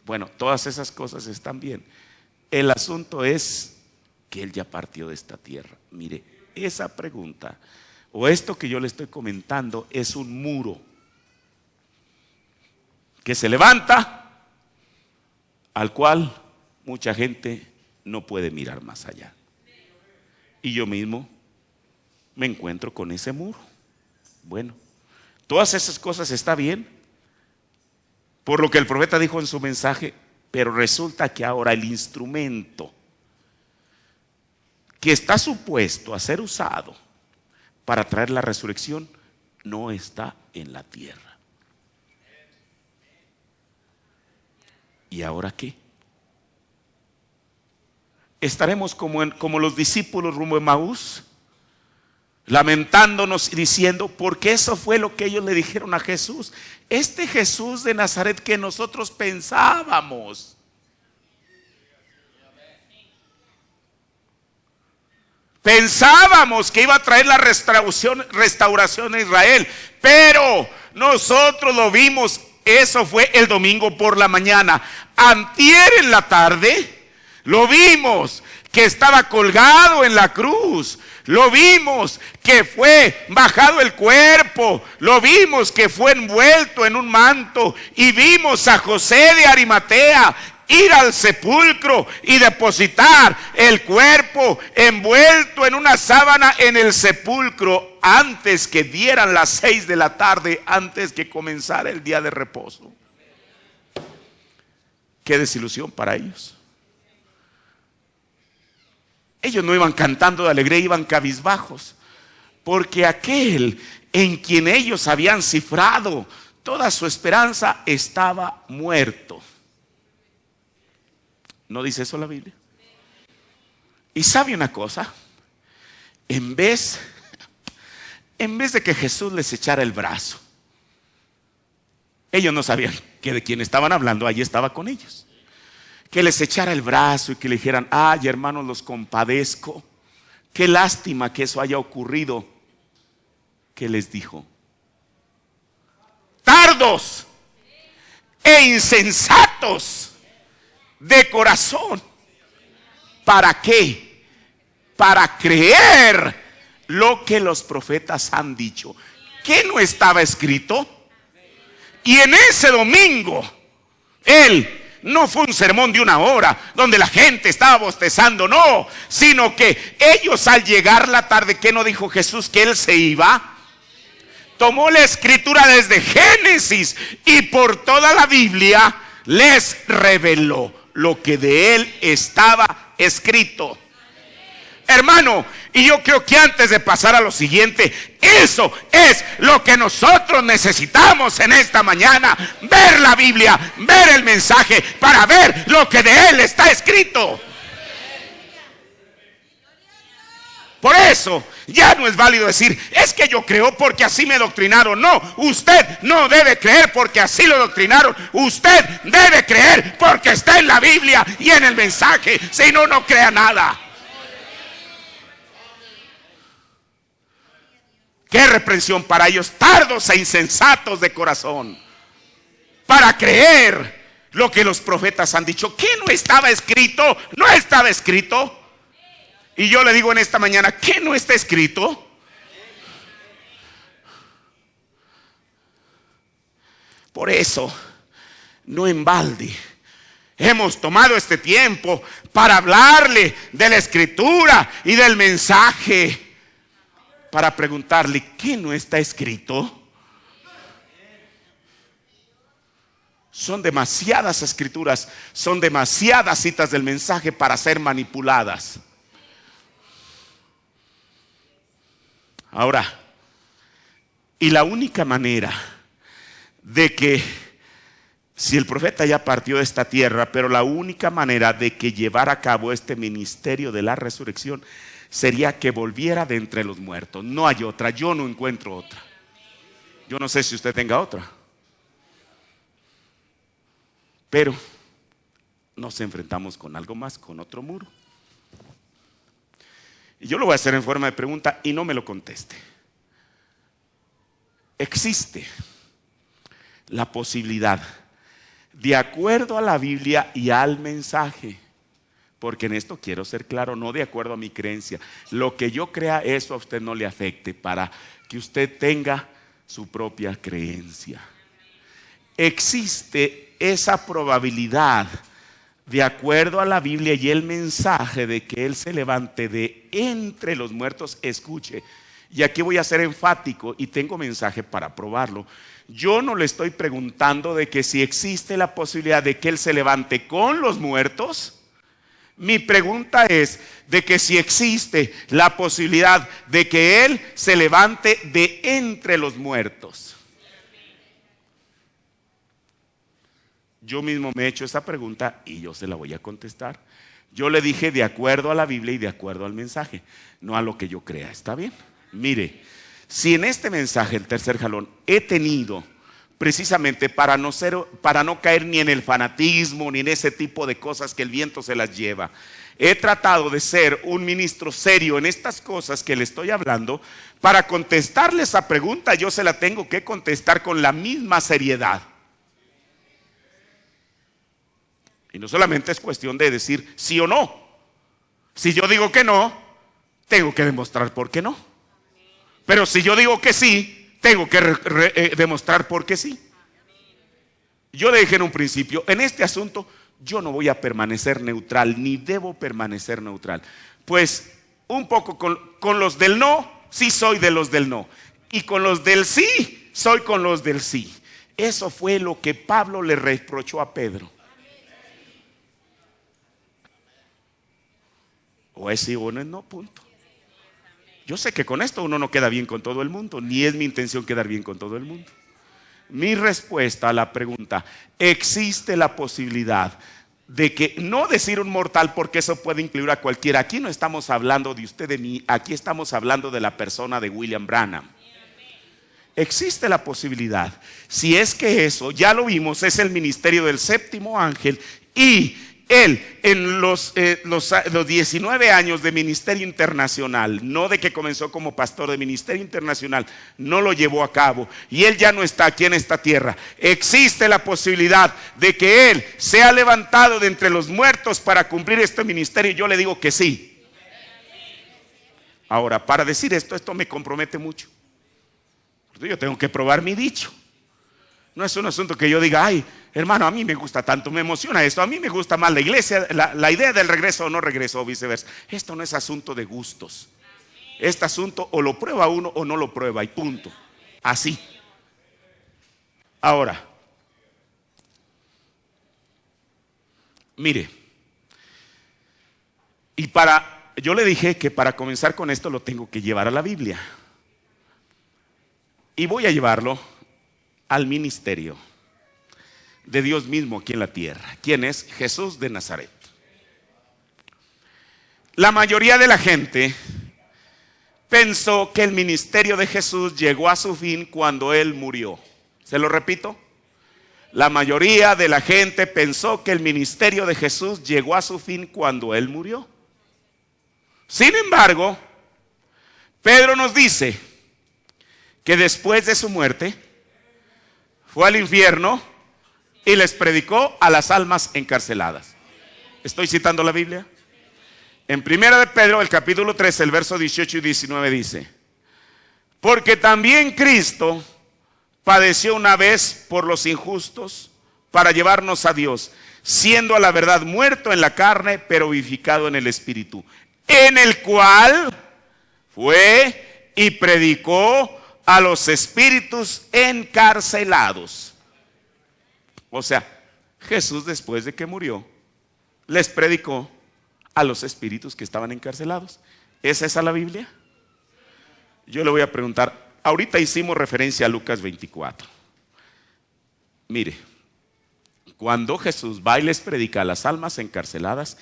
Bueno, todas esas cosas están bien. El asunto es que él ya partió de esta tierra. Mire, esa pregunta o esto que yo le estoy comentando es un muro que se levanta, al cual mucha gente no puede mirar más allá. Y yo mismo me encuentro con ese muro. Bueno, todas esas cosas está bien, por lo que el profeta dijo en su mensaje, pero resulta que ahora el instrumento que está supuesto a ser usado para traer la resurrección no está en la tierra. ¿y ahora qué? ¿Estaremos como los discípulos rumbo a Emaús, lamentándonos y diciendo, porque eso fue lo que ellos le dijeron a Jesús? Este Jesús de Nazaret que nosotros pensábamos. Pensábamos que iba a traer la restauración a Israel, pero nosotros lo vimos. Eso fue el domingo por la mañana. Antier en la tarde lo vimos que estaba colgado en la cruz. Lo vimos que fue bajado el cuerpo. Lo vimos que fue envuelto en un manto. Y vimos a José de Arimatea ir al sepulcro y depositar el cuerpo envuelto en una sábana en el sepulcro antes que dieran las 6 de la tarde, antes que comenzara el día de reposo. Qué desilusión para ellos. Ellos no iban cantando de alegría, iban cabizbajos, porque aquel en quien ellos habían cifrado toda su esperanza estaba muerto. ¿No dice eso la Biblia? Y sabe una cosa, en vez de que Jesús les echara el brazo, ellos no sabían que de quien estaban hablando allí estaba con ellos, que les echara el brazo y que le dijeran, ay hermanos, los compadezco, qué lástima que eso haya ocurrido. ¿Qué les dijo? Tardos e insensatos de corazón. ¿Para qué? Para creer lo que los profetas han dicho. ¿Qué no estaba escrito? Y en ese domingo, no fue un sermón de 1 hora donde la gente estaba bostezando, no, sino que ellos al llegar la tarde, ¿qué no dijo Jesús? Que Él se iba. Tomó la escritura desde Génesis y por toda la Biblia les reveló lo que de Él estaba escrito. Hermano, y yo creo que antes de pasar a lo siguiente, eso es lo que nosotros necesitamos en esta mañana: ver la Biblia, ver el mensaje, para ver lo que de Él está escrito. Por eso ya no es válido decir, es que yo creo porque así me doctrinaron. No, usted no debe creer porque así lo doctrinaron. Usted debe creer porque está en la Biblia y en el mensaje. Si no, no crea nada. Qué reprensión para ellos, tardos e insensatos de corazón, para creer lo que los profetas han dicho. ¿Qué no estaba escrito? No estaba escrito. Y yo le digo en esta mañana, ¿qué no está escrito? Por eso, no en balde hemos tomado este tiempo para hablarle de la escritura y del mensaje, para preguntarle, ¿qué no está escrito? Son demasiadas escrituras, son demasiadas citas del mensaje para ser manipuladas. Ahora, y la única manera de que, si el profeta ya partió de esta tierra, pero la única manera de que llevara a cabo este ministerio de la resurrección sería que volviera de entre los muertos. No hay otra, yo no encuentro otra. Yo no sé si usted tenga otra. Pero nos enfrentamos con algo más, con otro muro. Y yo lo voy a hacer en forma de pregunta y no me lo conteste. ¿Existe la posibilidad, de acuerdo a la Biblia y al mensaje? Porque en esto quiero ser claro, no de acuerdo a mi creencia. Lo que yo crea, eso a usted no le afecte, para que usted tenga su propia creencia. Existe esa probabilidad, de acuerdo a la Biblia y el mensaje, de que Él se levante de entre los muertos. Escuche, y aquí voy a ser enfático y tengo mensaje para probarlo. Yo no le estoy preguntando de que si existe la posibilidad de que Él se levante con los muertos. Mi pregunta es de que si existe la posibilidad de que Él se levante de entre los muertos. yo mismo me he hecho esa pregunta y yo se la voy a contestar. Yo le dije de acuerdo a la Biblia y de acuerdo al mensaje, no a lo que yo crea. ¿Está bien? Mire, si en este mensaje, el tercer jalón, he tenido precisamente para no caer ni en el fanatismo ni en ese tipo de cosas que el viento se las lleva, he tratado de ser un ministro serio en estas cosas que le estoy hablando. Para contestarle esa pregunta, yo se la tengo que contestar con la misma seriedad. Y no solamente es cuestión de decir sí o no. Si yo digo que no, tengo que demostrar por qué no. Pero si yo digo que sí, tengo que demostrar por qué sí. Yo le dije en un principio, en este asunto yo no voy a permanecer neutral, ni debo permanecer neutral. Pues un poco con los del no, sí soy de los del no. Y con los del sí, soy con los del sí. Eso fue lo que Pablo le reprochó a Pedro. O es sí o no es no, punto. Yo sé que con esto uno no queda bien con todo el mundo, ni es mi intención quedar bien con todo el mundo. Mi respuesta a la pregunta: existe la posibilidad de que, no decir un mortal porque eso puede incluir a cualquiera. Aquí no estamos hablando de usted, de mí, aquí estamos hablando de la persona de William Branham. Existe la posibilidad, si es que eso, ya lo vimos, es el ministerio del séptimo ángel, y él en los 19 años de ministerio internacional, no de que comenzó como pastor, de ministerio internacional, no lo llevó a cabo, y él ya no está aquí en esta tierra. Existe la posibilidad de que él sea levantado de entre los muertos para cumplir este ministerio. Yo le digo que sí. Ahora, para decir esto me compromete mucho. Yo tengo que probar mi dicho. No es un asunto que yo diga, ay, hermano, a mí me gusta tanto, me emociona esto, a mí me gusta más la iglesia, la idea del regreso o no regreso, o viceversa. Esto no es asunto de gustos. Este asunto o lo prueba uno o no lo prueba, y punto. Así. Ahora, mire, yo le dije que para comenzar con esto lo tengo que llevar a la Biblia. Y voy a llevarlo al ministerio de Dios mismo aquí en la tierra. ¿Quién es? Jesús de Nazaret. La mayoría de la gente pensó que el ministerio de Jesús llegó a su fin cuando Él murió. ¿Se lo repito? La mayoría de la gente pensó que el ministerio de Jesús llegó a su fin cuando Él murió. Sin embargo, Pedro nos dice que después de su muerte fue al infierno y les predicó a las almas encarceladas. ¿Estoy citando la Biblia? En primera de Pedro, el capítulo 3, el verso 18 y 19 dice: porque también Cristo padeció una vez por los injustos para llevarnos a Dios, siendo a la verdad muerto en la carne, pero vivificado en el Espíritu, en el cual fue y predicó a los espíritus encarcelados. O sea, Jesús, después de que murió, les predicó a los espíritus que estaban encarcelados. ¿Es esa la Biblia? Yo le voy a preguntar. Ahorita hicimos referencia a Lucas 24. Mire, cuando Jesús va y les predica a las almas encarceladas,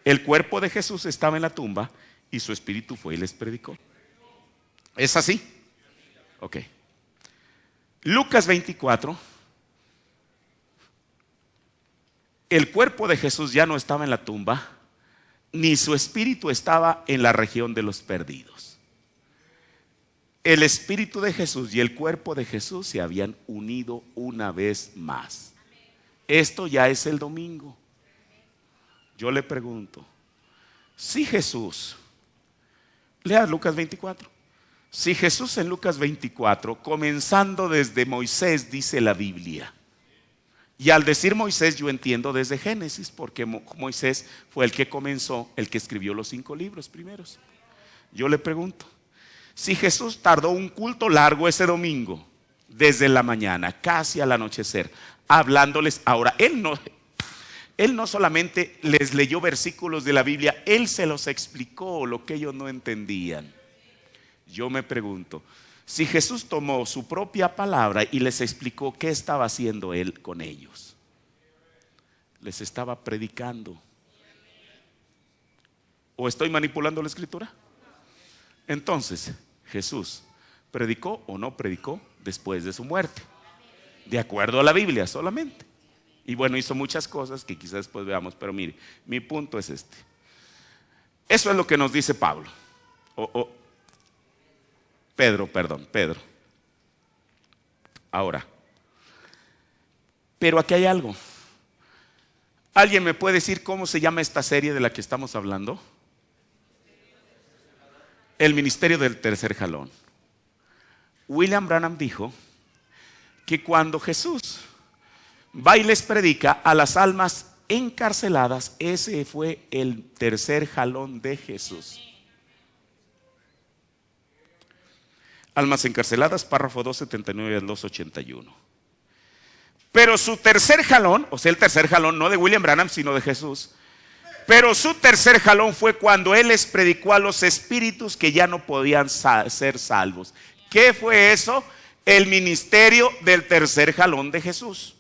el cuerpo de Jesús estaba en la tumba y su espíritu fue y les predicó. ¿Es así? Ok. Lucas 24. El cuerpo de Jesús ya no estaba en la tumba, ni su espíritu estaba en la región de los perdidos. El espíritu de Jesús y el cuerpo de Jesús se habían unido una vez más. Esto ya es el domingo. Yo le pregunto, si Jesús, lea Lucas 24. Si Jesús en Lucas 24, comenzando desde Moisés, dice la Biblia, y al decir Moisés yo entiendo desde Génesis, porque Moisés fue el que comenzó, el que escribió los 5 libros primeros. Yo le pregunto, si Jesús tardó un culto largo ese domingo, desde la mañana, casi al anochecer, hablándoles, ahora Él no solamente les leyó versículos de la Biblia, Él se los explicó lo que ellos no entendían. Yo me pregunto, si Jesús tomó su propia palabra y les explicó qué estaba haciendo Él con ellos, les estaba predicando. ¿O estoy manipulando la escritura? Entonces, Jesús predicó o no predicó después de su muerte, de acuerdo a la Biblia solamente. Y bueno, hizo muchas cosas que quizás después veamos, pero mire, mi punto es este. Eso es lo que nos dice Pablo. Pedro. Ahora, pero aquí hay algo. ¿Alguien me puede decir cómo se llama esta serie de la que estamos hablando? El ministerio del tercer jalón. William Branham dijo que cuando Jesús va y les predica a las almas encarceladas, ese fue el tercer jalón de Jesús. Almas encarceladas, párrafo 279 al 281. Pero su tercer jalón, o sea el tercer jalón no de William Branham sino de Jesús, pero su tercer jalón fue cuando él les predicó a los espíritus que ya no podían ser salvos. ¿Qué fue eso? El ministerio del tercer jalón de Jesús.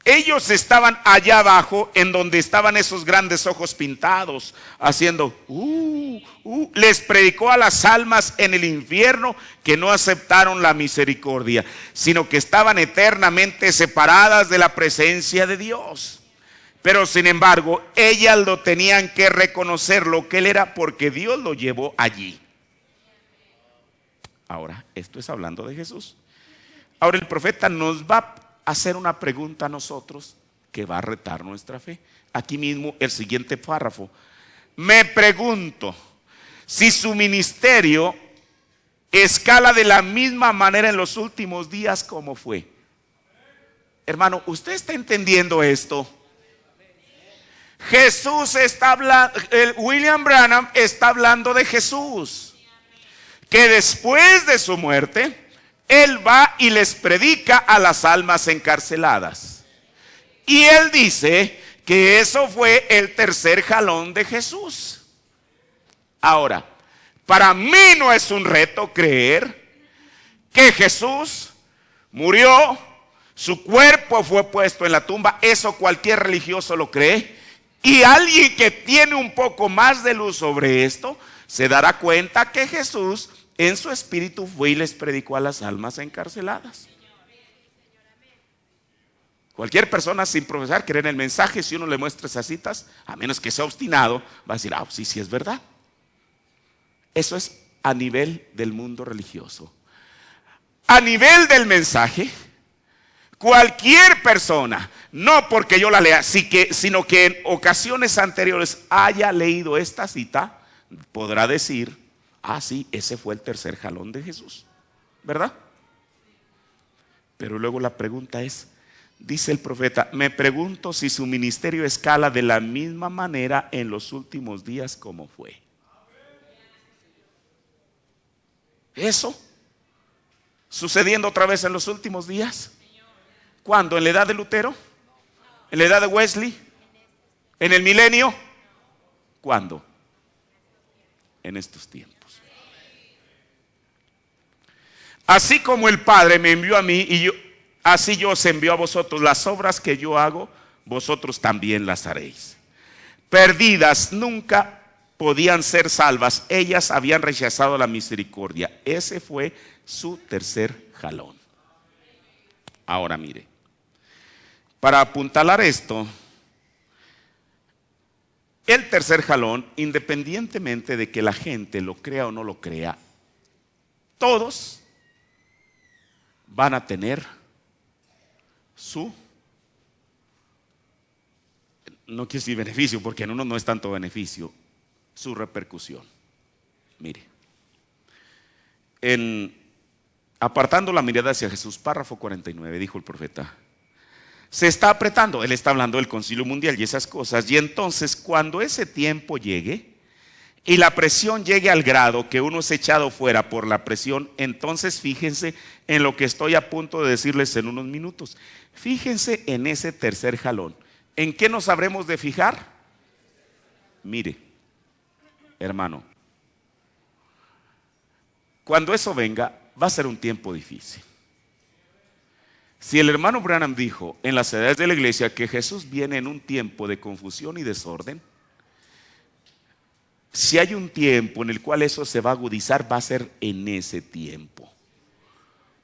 Ellos estaban allá abajo, en donde estaban esos grandes ojos pintados, haciendo les predicó a las almas en el infierno que no aceptaron la misericordia, sino que estaban eternamente separadas de la presencia de Dios. Pero sin embargo, ellas lo tenían que reconocer lo que él era, porque Dios lo llevó allí. Ahora, esto es hablando de Jesús. Ahora el profeta nos va a hacer una pregunta a nosotros que va a retar nuestra fe. Aquí mismo el siguiente párrafo. Me pregunto si su ministerio escala de la misma manera en los últimos días como fue. Hermano, ¿usted está entendiendo esto? Jesús está hablando, William Branham está hablando de Jesús, que después de su muerte él va y les predica a las almas encarceladas. Y él dice que eso fue el tercer jalón de Jesús. Ahora, para mí no es un reto creer que Jesús murió, su cuerpo fue puesto en la tumba. Eso cualquier religioso lo cree. Y alguien que tiene un poco más de luz sobre esto se dará cuenta que Jesús en su espíritu fue y les predicó a las almas encarceladas. Cualquier persona sin profesar cree en el mensaje. Si uno le muestra esas citas, a menos que sea obstinado, va a decir, sí es verdad. Eso es a nivel del mundo religioso. A nivel del mensaje, cualquier persona, no porque yo la lea, sino que en ocasiones anteriores haya leído esta cita, podrá decir, sí, ese fue el tercer jalón de Jesús, ¿verdad? Pero luego la pregunta es, dice el profeta, me pregunto si su ministerio escala de la misma manera en los últimos días como fue. ¿Eso sucediendo otra vez en los últimos días? ¿Cuándo? ¿En la edad de Lutero? ¿En la edad de Wesley? ¿En el milenio? ¿Cuándo? En estos tiempos. Así como el Padre me envió a mí así yo os envío a vosotros. Las obras que yo hago, vosotros también las haréis. Perdidas nunca podían ser salvas. Ellas habían rechazado la misericordia. Ese fue su tercer jalón. Ahora mire, para apuntalar esto, el tercer jalón, independientemente de que la gente lo crea o no lo crea, todos van a tener no quiero decir beneficio, porque en uno no es tanto beneficio, su repercusión. Mire, apartando la mirada hacia Jesús, párrafo 49, dijo el profeta, se está apretando, él está hablando del concilio mundial y esas cosas, y entonces cuando ese tiempo llegue y la presión llegue al grado que uno es echado fuera por la presión, entonces fíjense en lo que estoy a punto de decirles en unos minutos. Fíjense en ese tercer jalón. ¿En qué nos habremos de fijar? Mire, hermano, cuando eso venga, va a ser un tiempo difícil. Si el hermano Branham dijo en las edades de la iglesia que Jesús viene en un tiempo de confusión y desorden, si hay un tiempo en el cual eso se va a agudizar, va a ser en ese tiempo.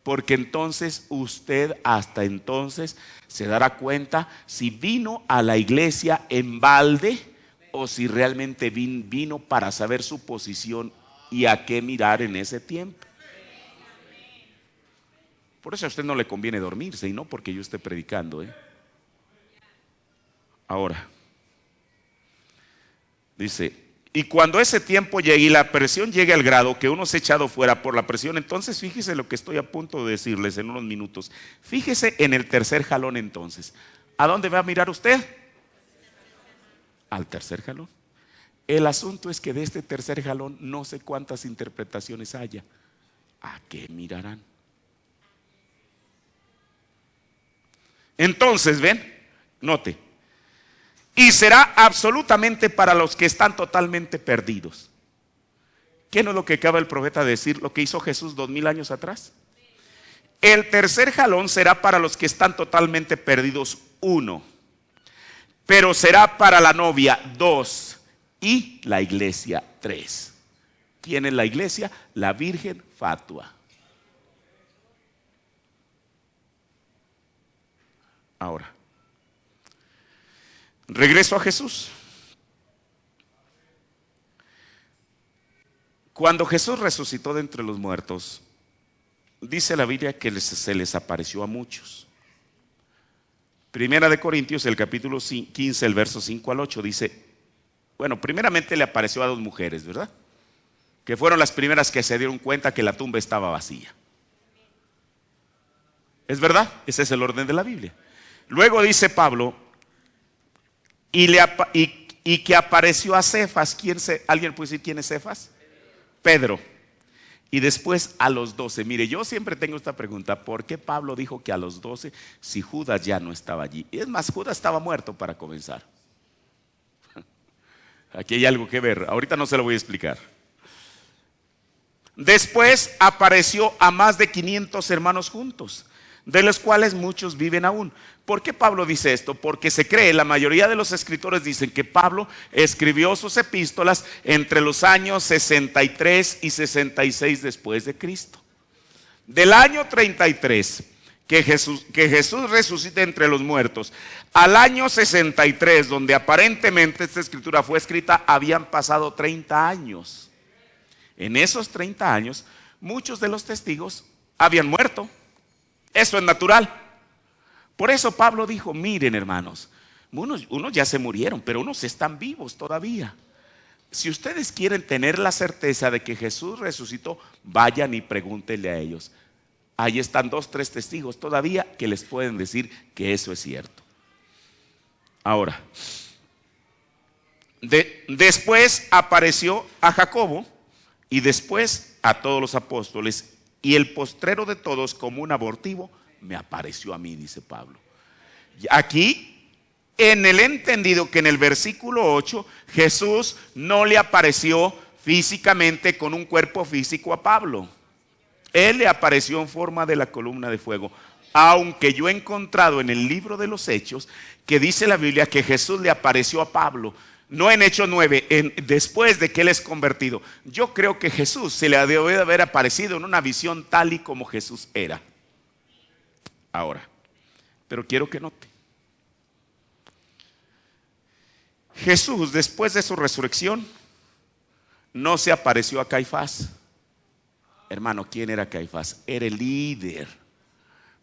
Porque entonces usted hasta entonces se dará cuenta si vino a la iglesia en balde o si realmente vino para saber su posición y a qué mirar en ese tiempo. Por eso a usted no le conviene dormirse y no porque yo esté predicando. Ahora, dice, y cuando ese tiempo llegue y la presión llegue al grado que uno se ha echado fuera por la presión, entonces fíjese lo que estoy a punto de decirles en unos minutos. Fíjese en el tercer jalón entonces. ¿A dónde va a mirar usted? Al tercer jalón. El asunto es que de este tercer jalón no sé cuántas interpretaciones haya. ¿A qué mirarán? Entonces, ven, note. Y será absolutamente para los que están totalmente perdidos. ¿Qué no es lo que acaba el profeta de decir? Lo que hizo Jesús 2000 años atrás. El tercer jalón será para los que están totalmente perdidos, 1. Pero será para la novia, 2. Y la iglesia, 3. ¿Quién es la iglesia? La Virgen Fatua. Ahora, regreso a Jesús. Cuando Jesús resucitó de entre los muertos, dice la Biblia que se les apareció a muchos. Primera de Corintios, el capítulo 15, el verso 5 al 8, dice, bueno, primeramente le apareció a 2 mujeres, ¿verdad? Que fueron las primeras que se dieron cuenta que la tumba estaba vacía. ¿Es verdad? Ese es el orden de la Biblia. Luego dice Pablo, y que apareció a Cefas. ¿Alguien puede decir quién es Cefas? Pedro. Y después a los 12. Mire, yo siempre tengo esta pregunta: ¿por qué Pablo dijo que a los 12 si Judas ya no estaba allí? Y es más, Judas estaba muerto para comenzar. Aquí hay algo que ver, ahorita no se lo voy a explicar. Después apareció a más de 500 hermanos juntos, de los cuales muchos viven aún. ¿Por qué Pablo dice esto? Porque se cree, la mayoría de los escritores dicen que Pablo escribió sus epístolas entre los años 63 y 66 después de Cristo. Del año 33, que Jesús resucita entre los muertos, al año 63, donde aparentemente esta escritura fue escrita, habían pasado 30 años. En esos 30 años, muchos de los testigos habían muerto. Eso es natural. Por eso Pablo dijo, miren hermanos, unos ya se murieron, pero unos están vivos todavía. Si ustedes quieren tener la certeza de que Jesús resucitó, vayan y pregúntenle a ellos. Ahí están 2, 3 testigos todavía que les pueden decir que eso es cierto. Ahora, después apareció a Jacobo y después a todos los apóstoles, y el postrero de todos, como un abortivo, me apareció a mí, dice Pablo. Aquí, en el entendido que en el versículo 8, Jesús no le apareció físicamente con un cuerpo físico a Pablo. Él le apareció en forma de la columna de fuego. Aunque yo he encontrado en el libro de los Hechos que dice la Biblia que Jesús le apareció a Pablo, no en Hechos 9, después de que él es convertido. Yo creo que Jesús se le debe de haber aparecido en una visión tal y como Jesús era. Ahora, pero quiero que note. Jesús, después de su resurrección, no se apareció a Caifás. Hermano, ¿quién era Caifás? Era el líder.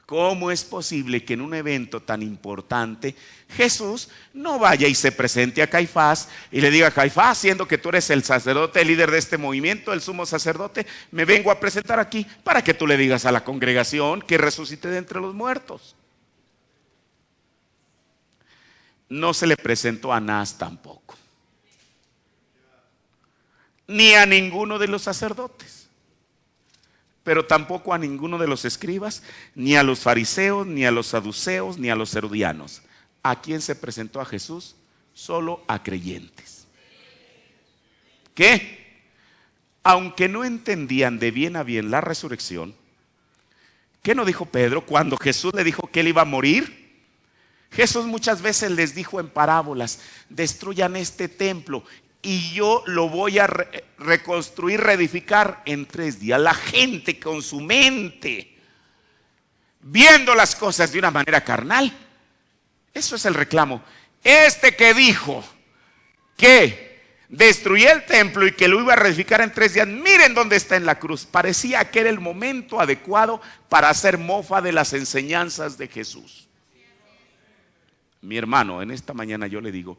¿Cómo es posible que en un evento tan importante Jesús no vaya y se presente a Caifás y le diga, Caifás, siendo que tú eres el sacerdote, el líder de este movimiento, el sumo sacerdote, me vengo a presentar aquí para que tú le digas a la congregación que resucite de entre los muertos? No se le presentó a Anás tampoco, ni a ninguno de los sacerdotes, pero tampoco a ninguno de los escribas, ni a los fariseos, ni a los saduceos, ni a los herodianos. ¿A quién se presentó a Jesús? Solo a creyentes. ¿Qué? Aunque no entendían de bien a bien la resurrección, ¿Qué no dijo Pedro cuando Jesús le dijo que él iba a morir? Jesús muchas veces les dijo en parábolas: destruyan este templo y yo lo voy a reconstruir, reedificar en 3 días. La gente con su mente, viendo las cosas de una manera carnal, eso es el reclamo. Este que dijo que destruyó el templo y que lo iba a reedificar en 3 días, miren dónde está en la cruz. Parecía que era el momento adecuado para hacer mofa de las enseñanzas de Jesús. Mi hermano, en esta mañana yo le digo: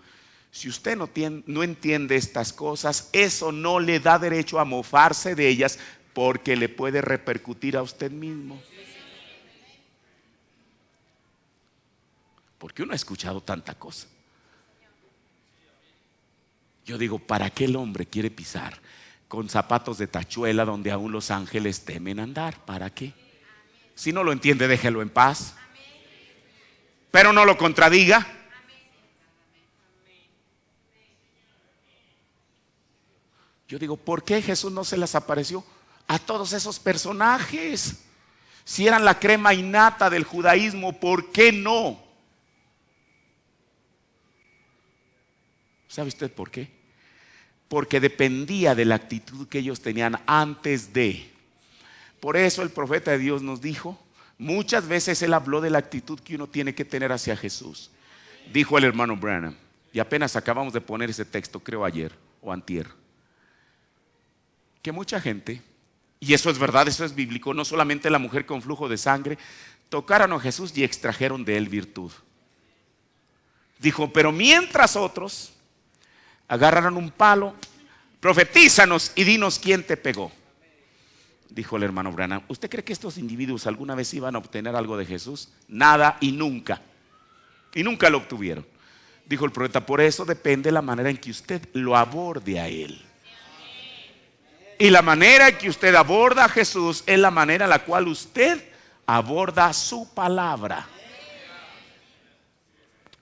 si usted no entiende estas cosas, eso no le da derecho a mofarse de ellas, porque le puede repercutir a usted mismo. Porque uno ha escuchado tanta cosa. Yo digo: ¿para qué el hombre quiere pisar con zapatos de tachuela donde aún los ángeles temen andar? ¿Para qué? Si no lo entiende, déjelo en paz. Pero no lo contradiga. Yo digo: ¿por qué Jesús no se les apareció a todos esos personajes? Si eran la crema innata del judaísmo, ¿por qué no? ¿Sabe usted por qué? Porque dependía de la actitud que ellos tenían antes de. Por eso el profeta de Dios nos dijo, muchas veces él habló de la actitud que uno tiene que tener hacia Jesús. Dijo el hermano Branham, y apenas acabamos de poner ese texto, creo ayer o antier, que mucha gente, y eso es verdad, eso es bíblico, no solamente la mujer con flujo de sangre, tocaron a Jesús y extrajeron de él virtud. Dijo: pero mientras otros agarraron un palo, profetízanos y dinos quién te pegó. Dijo el hermano Branham: ¿usted cree que estos individuos alguna vez iban a obtener algo de Jesús? Nada y nunca. Y nunca lo obtuvieron. Dijo el profeta: por eso depende la manera en que usted lo aborde a él. Y la manera en que usted aborda a Jesús es la manera en la cual usted aborda su palabra.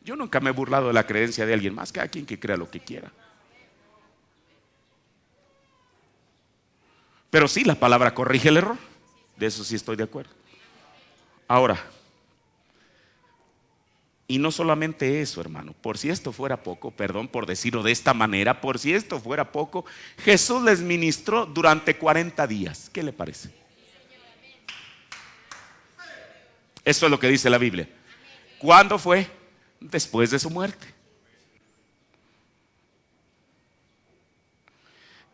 Yo nunca me he burlado de la creencia de alguien más, cada quien que crea lo que quiera. Pero sí, la palabra corrige el error. De eso sí estoy de acuerdo. Ahora, y no solamente eso, hermano, por si esto fuera poco, perdón por decirlo de esta manera, por si esto fuera poco, Jesús les ministró durante 40 días. ¿Qué le parece? Eso es lo que dice la Biblia. ¿Cuándo fue? Después de su muerte.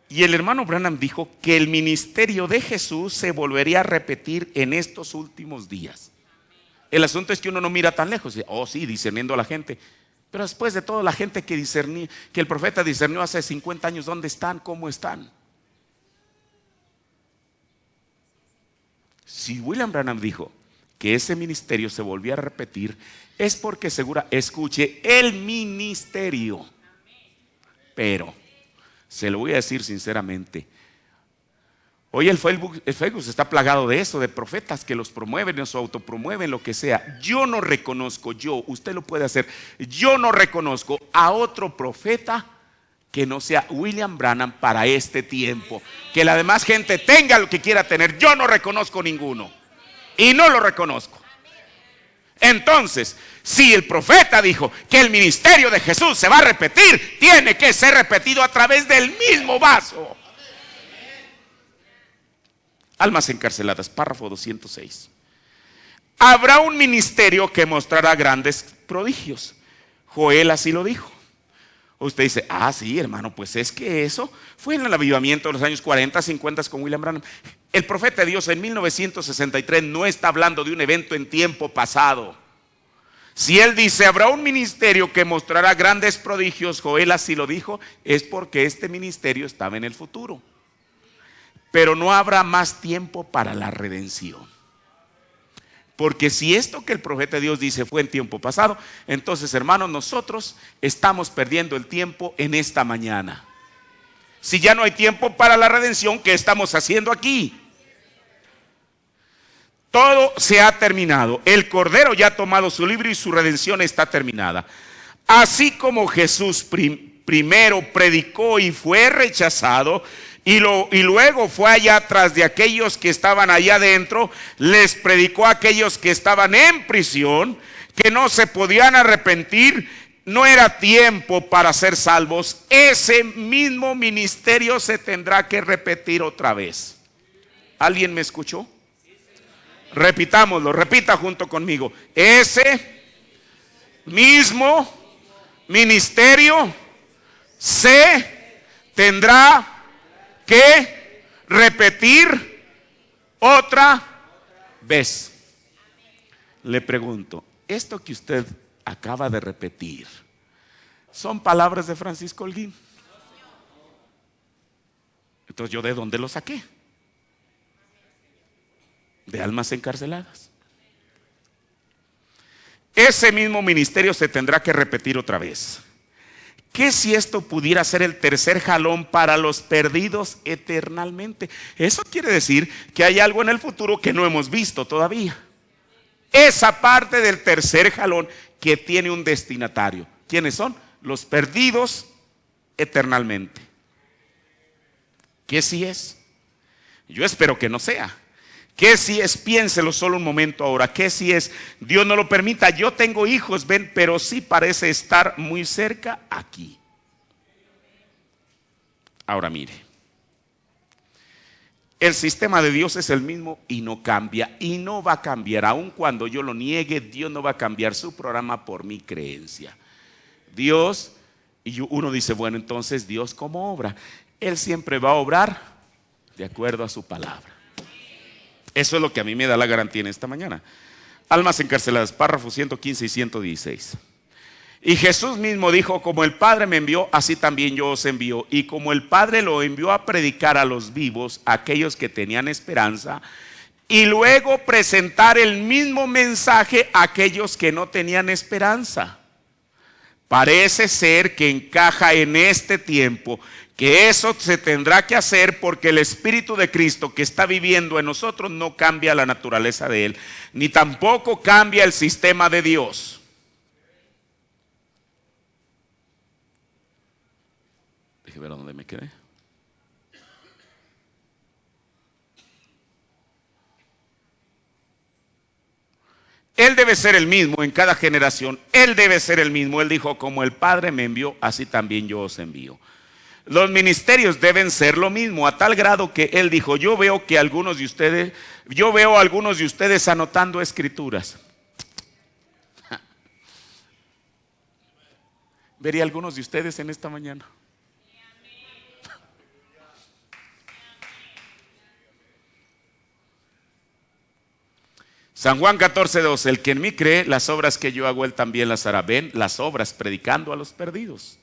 Y el hermano Branham dijo que el ministerio de Jesús se volvería a repetir en estos últimos días. El asunto es que uno no mira tan lejos. Oh, sí, discerniendo a la gente. Pero después de todo, la gente que el profeta discernió hace 50 años, ¿dónde están? ¿Cómo están? Si William Branham dijo que ese ministerio se volvía a repetir, es porque escuche, el ministerio. Pero se lo voy a decir sinceramente, hoy el Facebook está plagado de eso, de profetas que los promueven o se autopromueven, lo que sea. Yo no reconozco, usted lo puede hacer, yo no reconozco a otro profeta que no sea William Branham para este tiempo. Que la demás gente tenga lo que quiera tener, yo no reconozco ninguno. Y no lo reconozco. Entonces, si el profeta dijo que el ministerio de Jesús se va a repetir, tiene que ser repetido a través del mismo vaso. Almas encarceladas, párrafo 206. Habrá un ministerio que mostrará grandes prodigios. Joel así lo dijo. Usted dice: ah, sí, hermano, pues es que eso fue en el avivamiento de los años 40, 50 con William Branham. El profeta de Dios en 1963 no está hablando de un evento en tiempo pasado. Si él dice habrá un ministerio que mostrará grandes prodigios, Joel así lo dijo, es porque este ministerio estaba en el futuro. Pero no habrá más tiempo para la redención. Porque si esto que el profeta de Dios dice fue en tiempo pasado, entonces, hermanos, nosotros estamos perdiendo el tiempo en esta mañana. Si ya no hay tiempo para la redención, ¿qué estamos haciendo aquí? Todo se ha terminado. El Cordero ya ha tomado su libro y su redención está terminada. Así como Jesús primero predicó y fue rechazado, Y luego fue allá tras de aquellos que estaban allá adentro, les predicó a aquellos que estaban en prisión, que no se podían arrepentir, no era tiempo para ser salvos. Ese mismo ministerio se tendrá que repetir otra vez. ¿Alguien me escuchó? Repitámoslo, repita junto conmigo. Ese mismo ministerio se tendrá que repetir otra vez. Le pregunto, ¿esto que usted acaba de repetir son palabras de Francisco Holguín? Entonces, ¿yo de dónde lo saqué? De almas encarceladas. Ese mismo ministerio se tendrá que repetir otra vez. ¿Qué si esto pudiera ser el tercer jalón para los perdidos eternamente? Eso quiere decir que hay algo en el futuro que no hemos visto todavía. Esa parte del tercer jalón que tiene un destinatario. ¿Quiénes son? Los perdidos eternamente. ¿Qué si es? Yo espero que no sea. ¿Qué si es? Piénselo solo un momento ahora. ¿Qué si es? Dios no lo permita. Yo tengo hijos, ven, pero sí parece estar muy cerca aquí. Ahora mire. El sistema de Dios es el mismo y no cambia. Y no va a cambiar. Aun cuando yo lo niegue, Dios no va a cambiar su programa por mi creencia. Dios, y uno dice, bueno, entonces Dios ¿cómo obra? Él siempre va a obrar de acuerdo a su palabra. Eso es lo que a mí me da la garantía en esta mañana. Almas encarceladas, párrafos 115 y 116. Y Jesús mismo dijo, como el Padre me envió, así también yo os envío. Y como el Padre lo envió a predicar a los vivos, a aquellos que tenían esperanza, y luego presentar el mismo mensaje a aquellos que no tenían esperanza. Parece ser que encaja en este tiempo, que eso se tendrá que hacer porque el Espíritu de Cristo que está viviendo en nosotros no cambia la naturaleza de Él, ni tampoco cambia el sistema de Dios. Déjeme ver dónde me quedé. Él debe ser el mismo en cada generación. Él debe ser el mismo. Él dijo, como el Padre me envió, así también yo os envío. Los ministerios deben ser lo mismo, a tal grado que él dijo, yo veo a algunos de ustedes anotando escrituras. Vería algunos de ustedes en esta mañana. San Juan 14:12, el que en mí cree, las obras que yo hago, él también las hará. Ven, las obras predicando a los perdidos,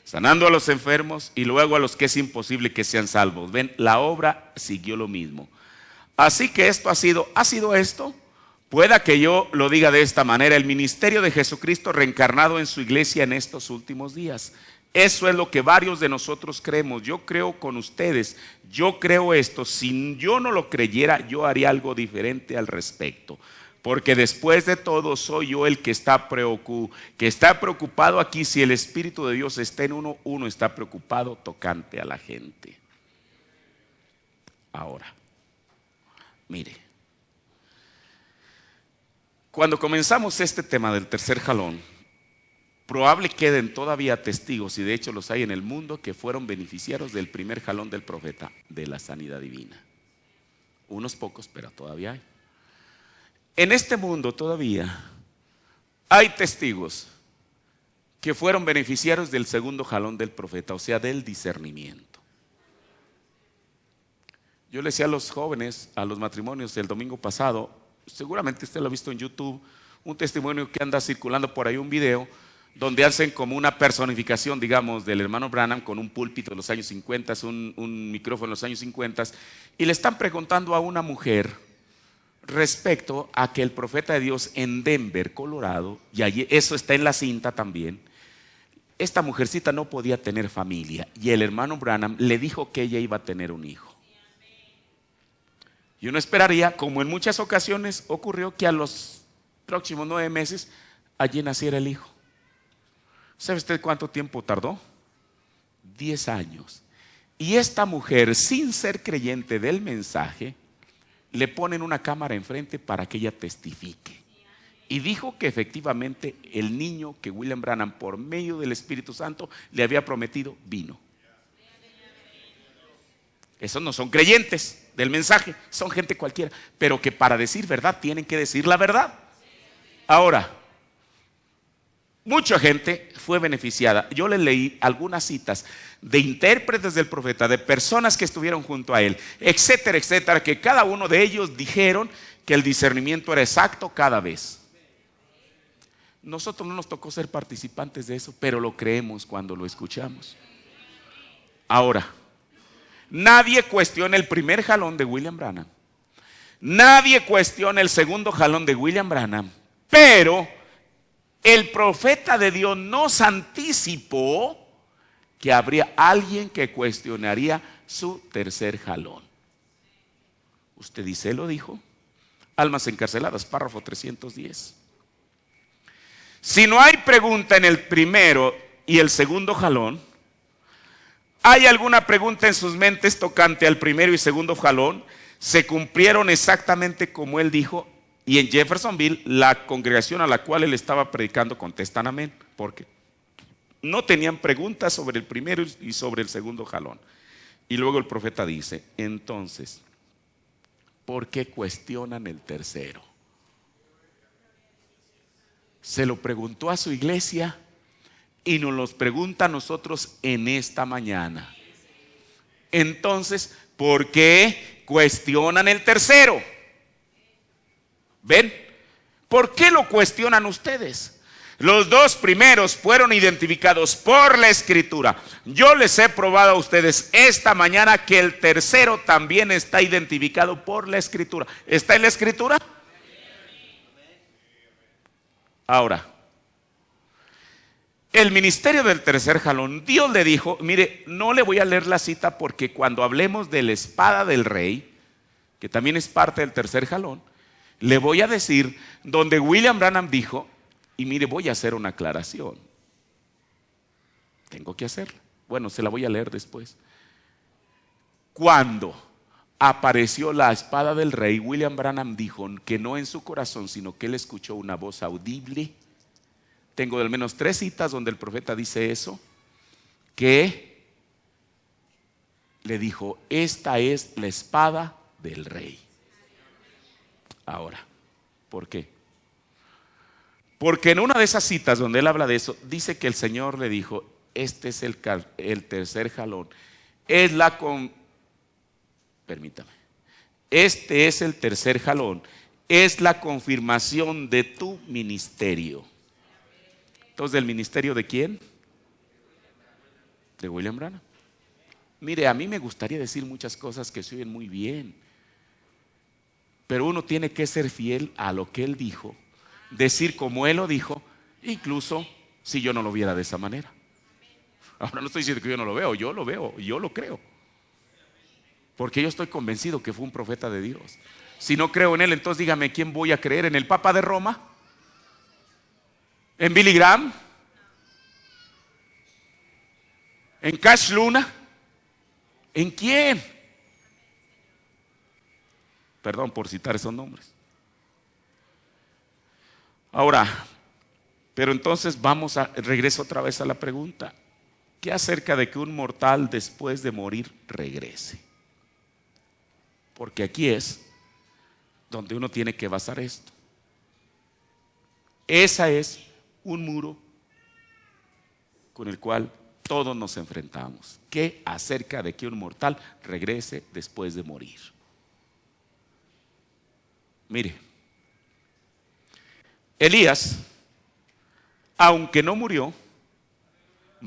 sanando a los enfermos y luego a los que es imposible que sean salvos. Ven, la obra siguió lo mismo. Así que esto ha sido esto. Pueda que yo lo diga de esta manera, el ministerio de Jesucristo reencarnado en su iglesia en estos últimos días. Eso es lo que varios de nosotros creemos. Yo creo con ustedes, yo creo esto. Si yo no lo creyera, yo haría algo diferente al respecto. Porque después de todo soy yo el que está preocupado aquí. Si el Espíritu de Dios está en uno está preocupado tocante a la gente. Ahora, mire, cuando comenzamos este tema del tercer jalón, probable queden todavía testigos, y de hecho los hay en el mundo, que fueron beneficiarios del primer jalón del profeta, de la sanidad divina. Unos pocos, pero todavía hay. En este mundo todavía hay testigos que fueron beneficiarios del segundo jalón del profeta, o sea, del discernimiento. Yo le decía a los jóvenes, a los matrimonios el domingo pasado, seguramente usted lo ha visto en YouTube, un testimonio que anda circulando por ahí, un video, donde hacen como una personificación, digamos, del hermano Branham con un púlpito de los años 50, un micrófono de los años 50, y le están preguntando a una mujer respecto a que el profeta de Dios en Denver, Colorado, y allí, eso está en la cinta también, esta mujercita no podía tener familia, y el hermano Branham le dijo que ella iba a tener un hijo. Y uno esperaría, como en muchas ocasiones ocurrió, que a los próximos 9 meses allí naciera el hijo. ¿Sabe usted cuánto tiempo tardó? 10 años. Y esta mujer, sin ser creyente del mensaje, le ponen una cámara enfrente para que ella testifique. Y dijo que efectivamente el niño que William Branham, por medio del Espíritu Santo, le había prometido, vino. Esos no son creyentes del mensaje, son gente cualquiera, pero que para decir verdad tienen que decir la verdad. Ahora, mucha gente fue beneficiada. Yo les leí algunas citas de intérpretes del profeta, de personas que estuvieron junto a él, etcétera, etcétera, que cada uno de ellos dijeron que el discernimiento era exacto cada vez. Nosotros no nos tocó ser participantes de eso, pero lo creemos cuando lo escuchamos. Ahora, nadie cuestiona el primer jalón de William Branham. Nadie cuestiona el segundo jalón de William Branham. Pero el profeta de Dios nos anticipó que habría alguien que cuestionaría su tercer jalón. Usted dice, él lo dijo. Almas encarceladas, párrafo 310. Si no hay pregunta en el primero y el segundo jalón, ¿hay alguna pregunta en sus mentes tocante al primero y segundo jalón? Se cumplieron exactamente como él dijo. Y en Jeffersonville, la congregación a la cual él estaba predicando contestan amén, porque no tenían preguntas sobre el primero y sobre el segundo jalón. Y luego el profeta dice, entonces, ¿por qué cuestionan el tercero? Se lo preguntó a su iglesia y nos los pregunta a nosotros en esta mañana. Entonces, ¿por qué cuestionan el tercero? ¿Ven? ¿Por qué lo cuestionan ustedes? Los dos primeros fueron identificados por la Escritura. Yo les he probado a ustedes esta mañana que el tercero también está identificado por la Escritura. ¿Está en la Escritura? Ahora, el ministerio del tercer jalón, Dios le dijo, mire, no le voy a leer la cita porque cuando hablemos de la espada del rey, que también es parte del tercer jalón, le voy a decir donde William Branham dijo, y mire, voy a hacer una aclaración. Tengo que hacerla. Bueno, se la voy a leer después. Cuando apareció la espada del rey, William Branham dijo que no en su corazón, sino que él escuchó una voz audible. Tengo al menos 3 citas donde el profeta dice eso, que le dijo, esta es la espada del rey. Ahora, ¿por qué? Porque en una de esas citas donde él habla de eso, dice que el Señor le dijo, este es el tercer jalón. Permítame. Este es el tercer jalón. Es la confirmación de tu ministerio. Entonces, ¿del ministerio de quién? De William Branham. Mire, a mí me gustaría decir muchas cosas que se oyen muy bien, pero uno tiene que ser fiel a lo que él dijo, decir como él lo dijo, incluso si yo no lo viera de esa manera. Ahora no estoy diciendo que yo no lo veo, yo lo creo. Porque yo estoy convencido que fue un profeta de Dios. Si no creo en él, entonces dígame, ¿quién voy a creer? ¿En el Papa de Roma? ¿En Billy Graham? ¿En Cash Luna? ¿En quién? Perdón por citar esos nombres. Ahora, pero entonces regreso otra vez a la pregunta. ¿Qué acerca de que un mortal después de morir regrese? Porque aquí es donde uno tiene que basar esto. Esa es un muro con el cual todos nos enfrentamos. ¿Qué acerca de que un mortal regrese después de morir? Mire, Elías, aunque no murió,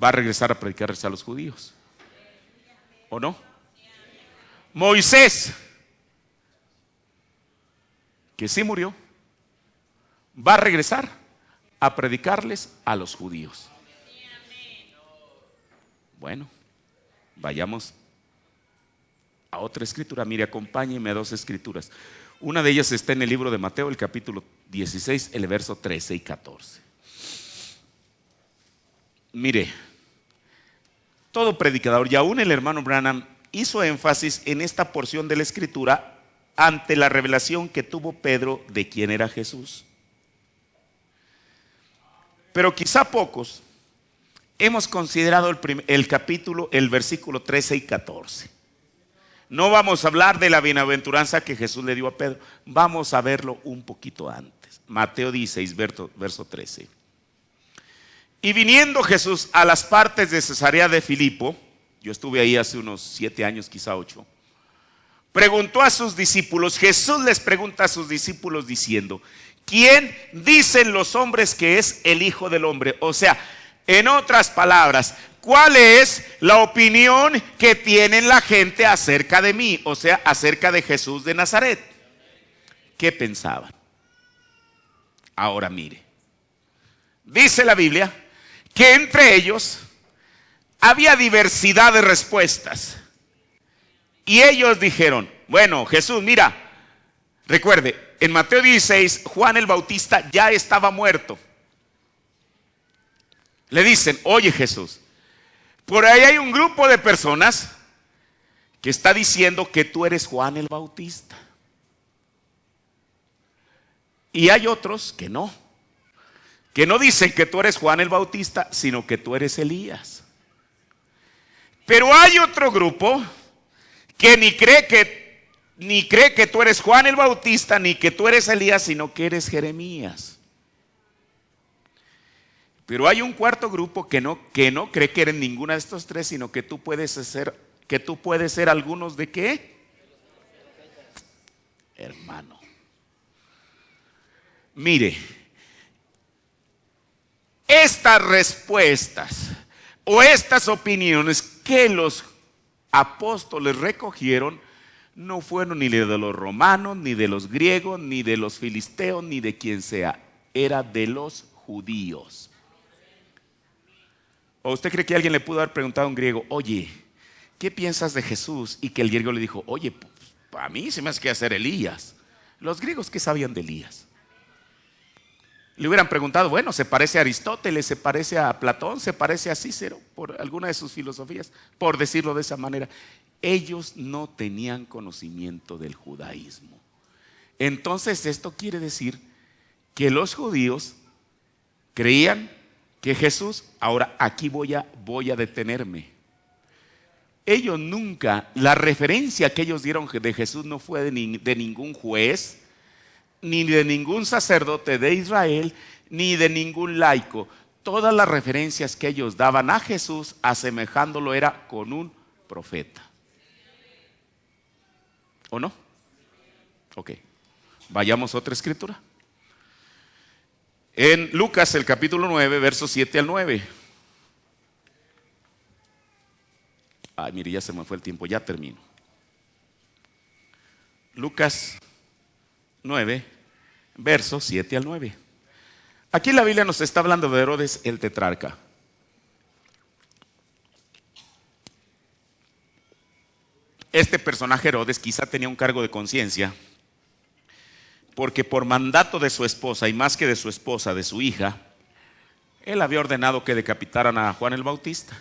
va a regresar a predicarles a los judíos. ¿O no? Moisés, que sí murió, va a regresar a predicarles a los judíos. Bueno, vayamos a otra escritura. Mire, acompáñeme a 2 escrituras. Una de ellas está en el libro de Mateo, el capítulo 16, el verso 13 y 14. Mire, todo predicador, y aún el hermano Branham, hizo énfasis en esta porción de la Escritura ante la revelación que tuvo Pedro de quién era Jesús. Pero quizá pocos hemos considerado el capítulo, el versículo 13 y 14. No vamos a hablar de la bienaventuranza que Jesús le dio a Pedro. Vamos a verlo un poquito antes. Mateo 16, verso 13. Y viniendo Jesús a las partes de Cesarea de Filipo, yo estuve ahí hace unos 7 años, quizá 8, preguntó a sus discípulos, Jesús les pregunta a sus discípulos diciendo, ¿quién dicen los hombres que es el Hijo del Hombre? O sea, en otras palabras, ¿cuál es la opinión que tiene la gente acerca de mí? O sea, acerca de Jesús de Nazaret. ¿Qué pensaban? Ahora mire, dice la Biblia que entre ellos había diversidad de respuestas. Y ellos dijeron, bueno, Jesús, mira, recuerde, en Mateo 16, Juan el Bautista ya estaba muerto. Le dicen, oye Jesús, por ahí hay un grupo de personas que está diciendo que tú eres Juan el Bautista. Y hay otros que no dicen que tú eres Juan el Bautista, sino que tú eres Elías. Pero hay otro grupo que ni cree que tú eres Juan el Bautista, ni que tú eres Elías, sino que eres Jeremías. Pero hay un cuarto grupo que no cree que eres ninguna de estos tres, sino que tú puedes ser algunos de qué, hermano. Mire, estas respuestas o estas opiniones que los apóstoles recogieron no fueron ni de los romanos, ni de los griegos, ni de los filisteos, ni de quien sea. Era de los judíos. ¿O usted cree que alguien le pudo haber preguntado a un griego, oye, ¿qué piensas de Jesús? Y que el griego le dijo, oye, pues, a mí se me hace que hacer Elías. Los griegos, ¿qué sabían de Elías? Le hubieran preguntado, bueno, se parece a Aristóteles, se parece a Platón, se parece a Cícero, por alguna de sus filosofías, por decirlo de esa manera. Ellos no tenían conocimiento del judaísmo. Entonces esto quiere decir que los judíos creían que Jesús, ahora aquí voy a detenerme. Ellos nunca, la referencia que ellos dieron de Jesús no fue de ningún juez, ni de ningún sacerdote de Israel, ni de ningún laico. Todas las referencias que ellos daban a Jesús, asemejándolo, era con un profeta. ¿O no? Ok. Vayamos a otra escritura. En Lucas, el capítulo 9, versos 7 al 9. Ay, mire, ya se me fue el tiempo, ya termino. Lucas 9, versos 7 al 9. Aquí la Biblia nos está hablando de Herodes el tetrarca. Este personaje Herodes quizá tenía un cargo de conciencia, porque por mandato de su esposa, y más que de su esposa, de su hija, él había ordenado que decapitaran a Juan el Bautista.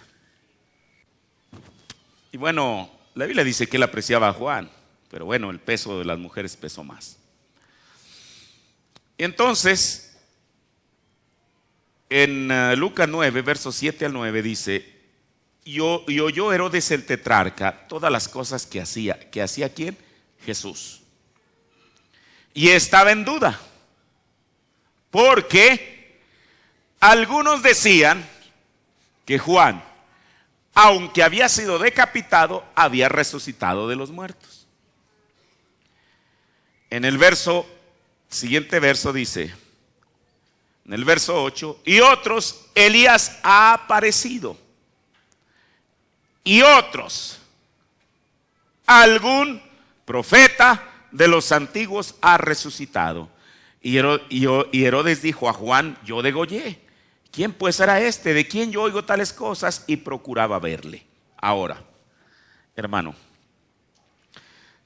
Y bueno, la Biblia dice que él apreciaba a Juan, pero bueno, el peso de las mujeres pesó más. Y entonces, en Lucas 9, versos 7 al 9 dice, y oyó Herodes el tetrarca todas las cosas que hacía. ¿Que hacía quién? Jesús. Y estaba en duda, porque algunos decían que Juan, aunque había sido decapitado, había resucitado de los muertos. En el siguiente verso dice, en el verso 8, y otros, Elías ha aparecido. Y otros, algún profeta de los antiguos ha resucitado. Y Herodes dijo a Juan, yo degollé. ¿Quién pues era este? ¿De quién yo oigo tales cosas? Y procuraba verle. Ahora, hermano,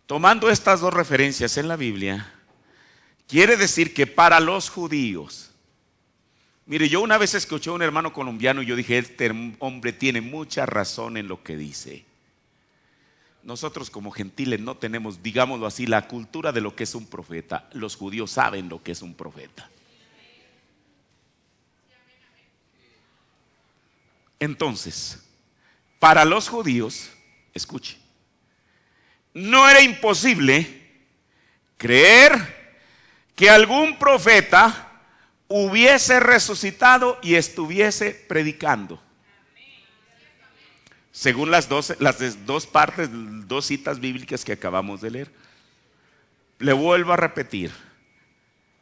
tomando estas dos referencias en la Biblia, quiere decir que para los judíos Mire, yo una vez escuché a un hermano colombiano y yo dije, este hombre tiene mucha razón en lo que dice. Nosotros como gentiles no tenemos, digámoslo así, la cultura de lo que es un profeta. Los judíos saben lo que es un profeta. Entonces, para los judíos, escuche, no era imposible creer que algún profeta hubiese resucitado y estuviese predicando. Según las dos partes, dos citas bíblicas que acabamos de leer. Le vuelvo a repetir,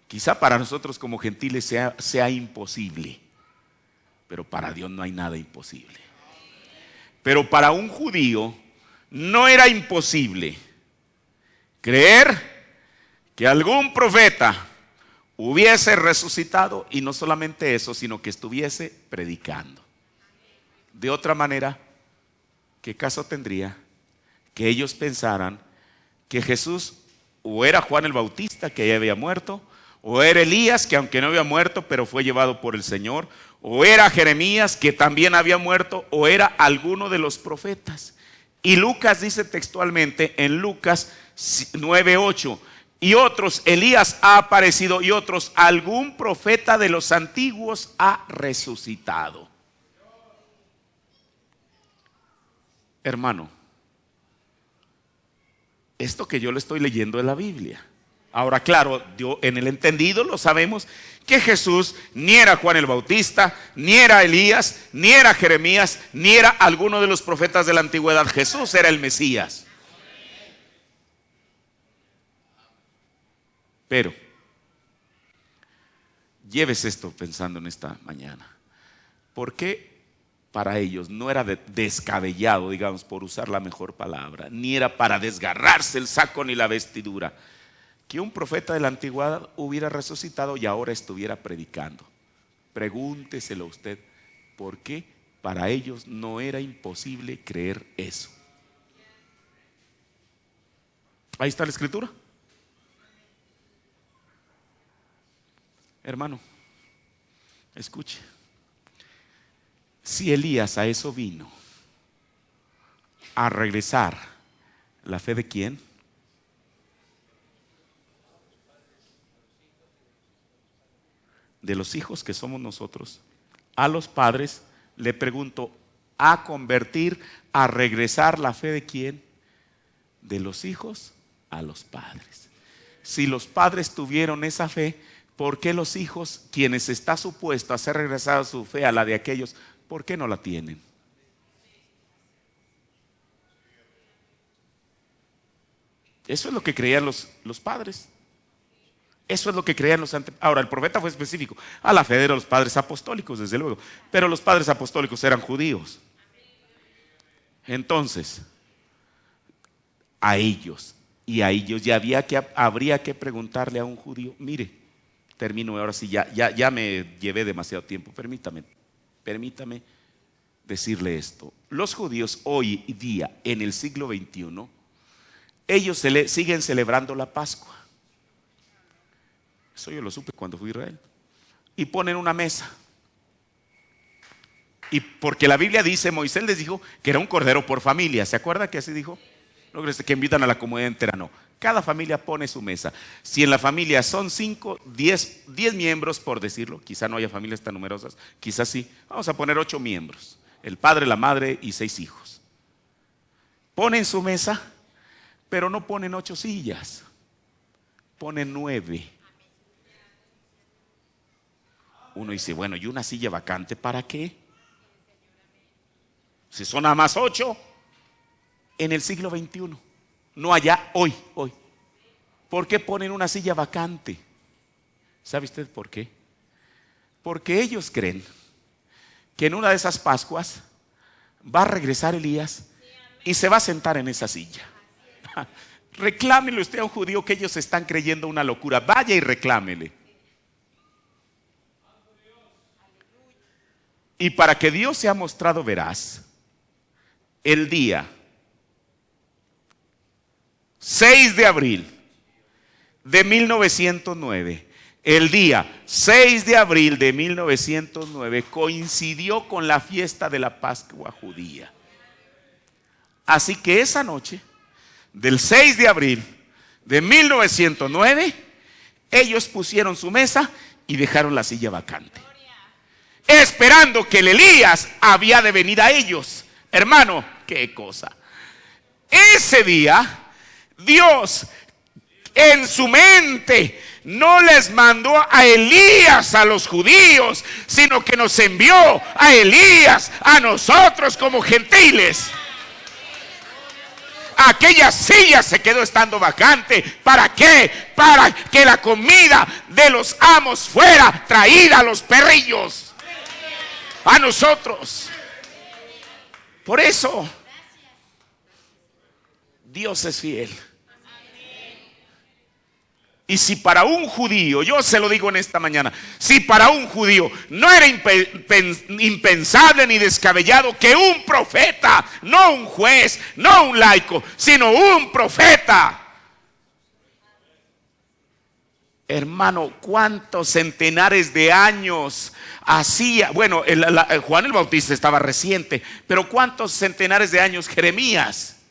quizá para nosotros como gentiles sea imposible, pero para Dios no hay nada imposible. Pero para un judío no era imposible creer que algún profeta hubiese resucitado, y no solamente eso, sino que estuviese predicando. De otra manera, ¿qué caso tendría que ellos pensaran que Jesús o era Juan el Bautista, que ya había muerto, o era Elías, que aunque no había muerto pero fue llevado por el Señor, o era Jeremías, que también había muerto, o era alguno de los profetas? Y Lucas dice textualmente en Lucas 9:8, y otros, Elías ha aparecido, y otros, algún profeta de los antiguos ha resucitado. Hermano, esto que yo le estoy leyendo es la Biblia. Ahora, claro, en el entendido lo sabemos que Jesús ni era Juan el Bautista, ni era Elías, ni era Jeremías, ni era alguno de los profetas de la antigüedad. Jesús era el Mesías. Pero llévese esto pensando en esta mañana. ¿Por qué para ellos no era descabellado, digamos, por usar la mejor palabra, ni era para desgarrarse el saco ni la vestidura, que un profeta de la antigüedad hubiera resucitado y ahora estuviera predicando? Pregúnteselo usted, ¿por qué para ellos no era imposible creer eso? Ahí está la escritura. Hermano, escuche. Si Elías a eso vino, a regresar, ¿la fe de quién? De los hijos que somos nosotros. A los padres le pregunto, ¿a convertir, a regresar la fe de quién? De los hijos a los padres. Si los padres tuvieron esa fe, ¿por qué los hijos, quienes está supuesto a hacer regresar su fe a la de aquellos, por qué no la tienen? Eso es lo que creían los padres. Eso es lo que creían los antepasados. Ahora, el profeta fue específico. A la fe de los padres apostólicos, desde luego. Pero los padres apostólicos eran judíos. Entonces, a ellos ya habría que preguntarle a un judío. Mire, termino ahora sí, ya me llevé demasiado tiempo. Permítame decirle esto. Los judíos hoy día, en el siglo XXI, ellos siguen celebrando la Pascua. Eso yo lo supe cuando fui a Israel. Y ponen una mesa. Y porque la Biblia dice, Moisés les dijo que era un cordero por familia. ¿Se acuerda que así dijo? No crees que invitan a la comunidad entera, no. Cada familia pone su mesa. Si en la familia son 5, 10 miembros, por decirlo, quizá no haya familias tan numerosas, quizás sí, vamos a poner 8 miembros. El padre, la madre y 6 hijos. Ponen su mesa, pero no ponen 8 sillas, ponen 9. Uno dice, bueno, ¿y una silla vacante para qué? Si son nada más 8, en el siglo XXI, no allá, hoy. ¿Por qué ponen una silla vacante? ¿Sabe usted por qué? Porque ellos creen que en una de esas Pascuas va a regresar Elías y se va a sentar en esa silla. Reclámele usted a un judío que ellos están creyendo una locura. Vaya y reclámele. Y para que Dios sea mostrado veraz, el día 6 de abril de 1909, El día 6 de abril de 1909 coincidió con la fiesta de la Pascua judía. Así que esa noche del 6 de abril de 1909, ellos pusieron su mesa y dejaron la silla vacante, esperando que el Elías había de venir a ellos. Hermano, qué cosa. Ese día, Dios en su mente no les mandó a Elías a los judíos, sino que nos envió a Elías a nosotros como gentiles. Aquella silla se quedó estando vacante. ¿Para qué? Para que la comida de los amos fuera traída a los perrillos, a nosotros. Por eso Dios es fiel. Y si para un judío, yo se lo digo en esta mañana, si para un judío no era impensable ni descabellado que un profeta, no un juez, no un laico, sino un profeta, hermano, cuántos centenares de años hacía, bueno, Juan el Bautista estaba reciente, pero cuántos centenares de años Jeremías.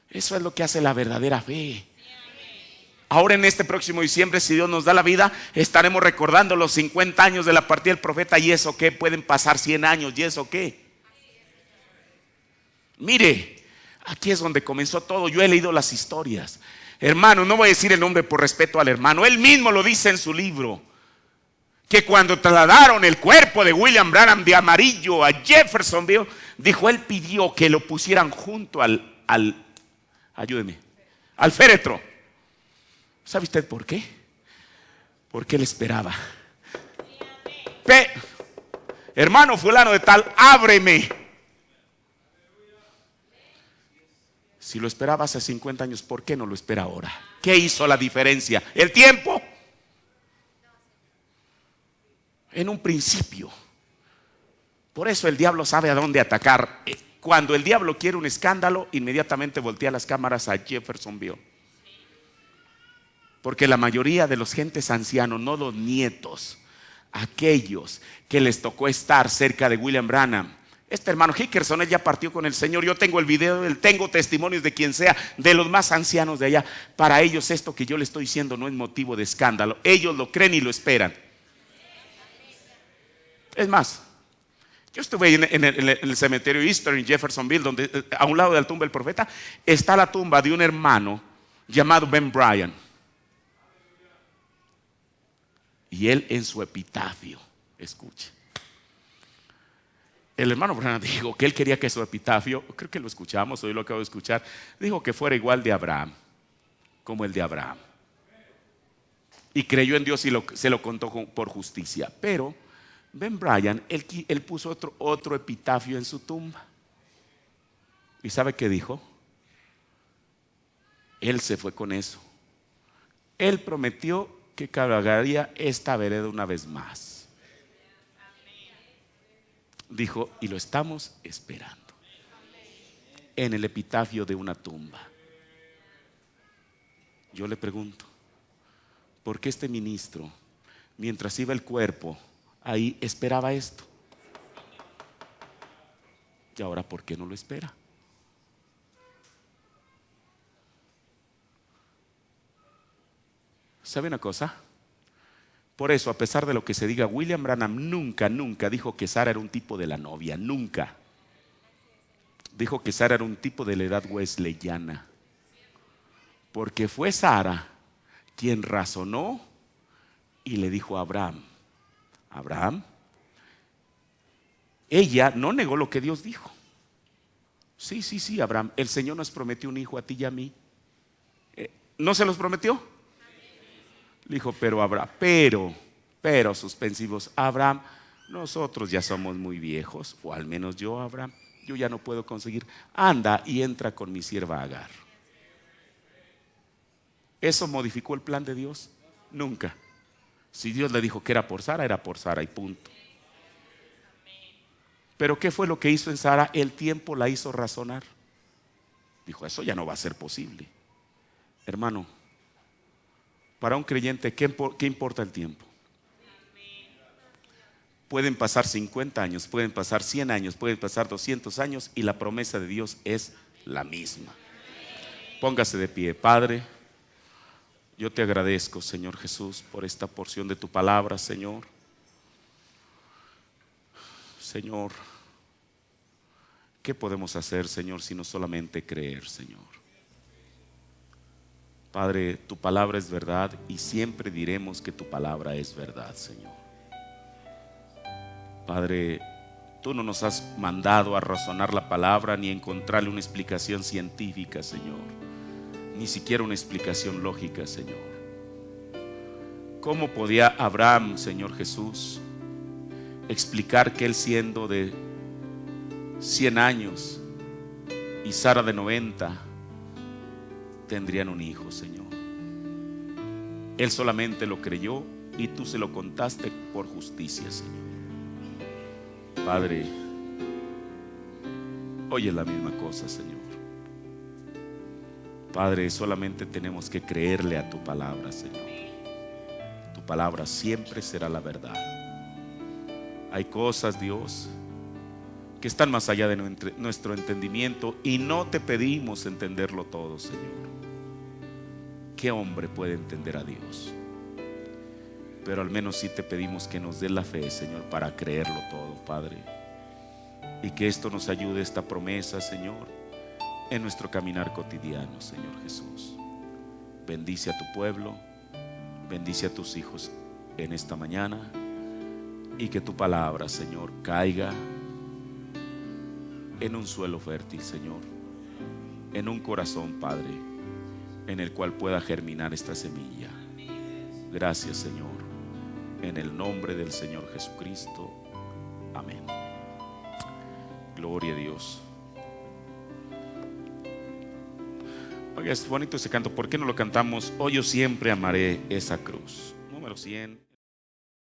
Eso es lo que hace la verdadera fe. Ahora en este próximo diciembre, si Dios nos da la vida, estaremos recordando los 50 años de la partida del profeta. ¿Y eso qué? Pueden pasar 100 años. ¿Y eso qué? Mire, aquí es donde comenzó todo. Yo he leído las historias. Hermano, no voy a decir el nombre por respeto al hermano. Él mismo lo dice en su libro, que cuando trasladaron el cuerpo de William Branham de Amarillo a Jeffersonville, dijo, él pidió que lo pusieran junto ayúdeme, al féretro. ¿Sabe usted por qué? Porque él esperaba. Hermano fulano de tal, ábreme. Si lo esperaba hace 50 años, ¿por qué no lo espera ahora? ¿Qué hizo la diferencia? ¿El tiempo? En un principio. Por eso el diablo sabe a dónde atacar. Cuando el diablo quiere un escándalo, inmediatamente voltea las cámaras a Jeffersonville. Porque la mayoría de los gentes ancianos, no los nietos, aquellos que les tocó estar cerca de William Branham. Este hermano Hickerson, él ya partió con el Señor. Yo tengo el video, tengo testimonios de quien sea, de los más ancianos de allá. Para ellos esto que yo le estoy diciendo no es motivo de escándalo. Ellos lo creen y lo esperan. Es más, yo estuve en el cementerio Eastern en Jeffersonville, donde a un lado de la tumba del profeta está la tumba de un hermano llamado Ben Bryan. Y él en su epitafio, escuche, el hermano Branham dijo que él quería que su epitafio, creo que lo escuchamos, hoy lo acabo de escuchar, dijo que fuera igual de Abraham, como el de Abraham. Y creyó en Dios y se lo contó por justicia. Pero Ben Bryan, él puso otro epitafio en su tumba. ¿Y sabe qué dijo? Él se fue con eso. Él prometió que cargaría esta vereda una vez más. Dijo, y lo estamos esperando. En el epitafio de una tumba. Yo le pregunto, ¿por qué este ministro, mientras iba el cuerpo, ahí esperaba esto? Y ahora, ¿por qué no lo espera? ¿Sabe una cosa? Por eso, a pesar de lo que se diga, William Branham nunca dijo que Sara era un tipo de la novia. Nunca. Dijo que Sara era un tipo de la edad wesleyana. Porque fue Sara quien razonó y le dijo a Abraham, Abraham, ella no negó lo que Dios dijo. Sí, Abraham, el Señor nos prometió un hijo a ti y a mí. ¿No se los prometió? Le dijo, pero Abraham, pero suspensivos, Abraham, nosotros ya somos muy viejos, o al menos yo, Abraham, yo ya no puedo conseguir. Anda y entra con mi sierva Agar. ¿Eso modificó el plan de Dios? Nunca. Si Dios le dijo que era por Sara y punto. Pero ¿qué fue lo que hizo en Sara? El tiempo la hizo razonar. Dijo, eso ya no va a ser posible. Hermano, Para un creyente, ¿qué importa el tiempo? Pueden pasar 50 años, pueden pasar 100 años, pueden pasar 200 años y la promesa de Dios es la misma. Póngase de pie. Padre, yo te agradezco, Señor Jesús, por esta porción de tu palabra, Señor. Señor, ¿qué podemos hacer, Señor, sino solamente creer, Señor? Padre, tu palabra es verdad y siempre diremos que tu palabra es verdad, Señor. Padre, tú no nos has mandado a razonar la palabra ni a encontrarle una explicación científica, Señor, ni siquiera una explicación lógica, Señor. ¿Cómo podía Abraham, Señor Jesús, explicar que él, siendo de 100 años y Sara de 90, tendrían un hijo, Señor? Él solamente lo creyó y tú se lo contaste por justicia, Señor. Padre, hoy es la misma cosa, Señor. Padre, solamente tenemos que creerle a tu palabra, Señor. Tu palabra siempre será la verdad. Hay cosas, Dios, que están más allá de nuestro entendimiento y no te pedimos entenderlo todo, Señor. ¿Qué hombre puede entender a Dios? Pero al menos sí te pedimos que nos dé la fe, Señor, para creerlo todo, Padre. Y que esto nos ayude, esta promesa, Señor, en nuestro caminar cotidiano, Señor Jesús. Bendice a tu pueblo, bendice a tus hijos en esta mañana, y que tu palabra, Señor, caiga en un suelo fértil, Señor, en un corazón, Padre, en el cual pueda germinar esta semilla. Gracias, Señor, en el nombre del Señor Jesucristo. Amén. Gloria a Dios. Oiga, es bonito ese canto. ¿Por qué no lo cantamos? Oh, yo siempre amaré esa cruz. Número 100.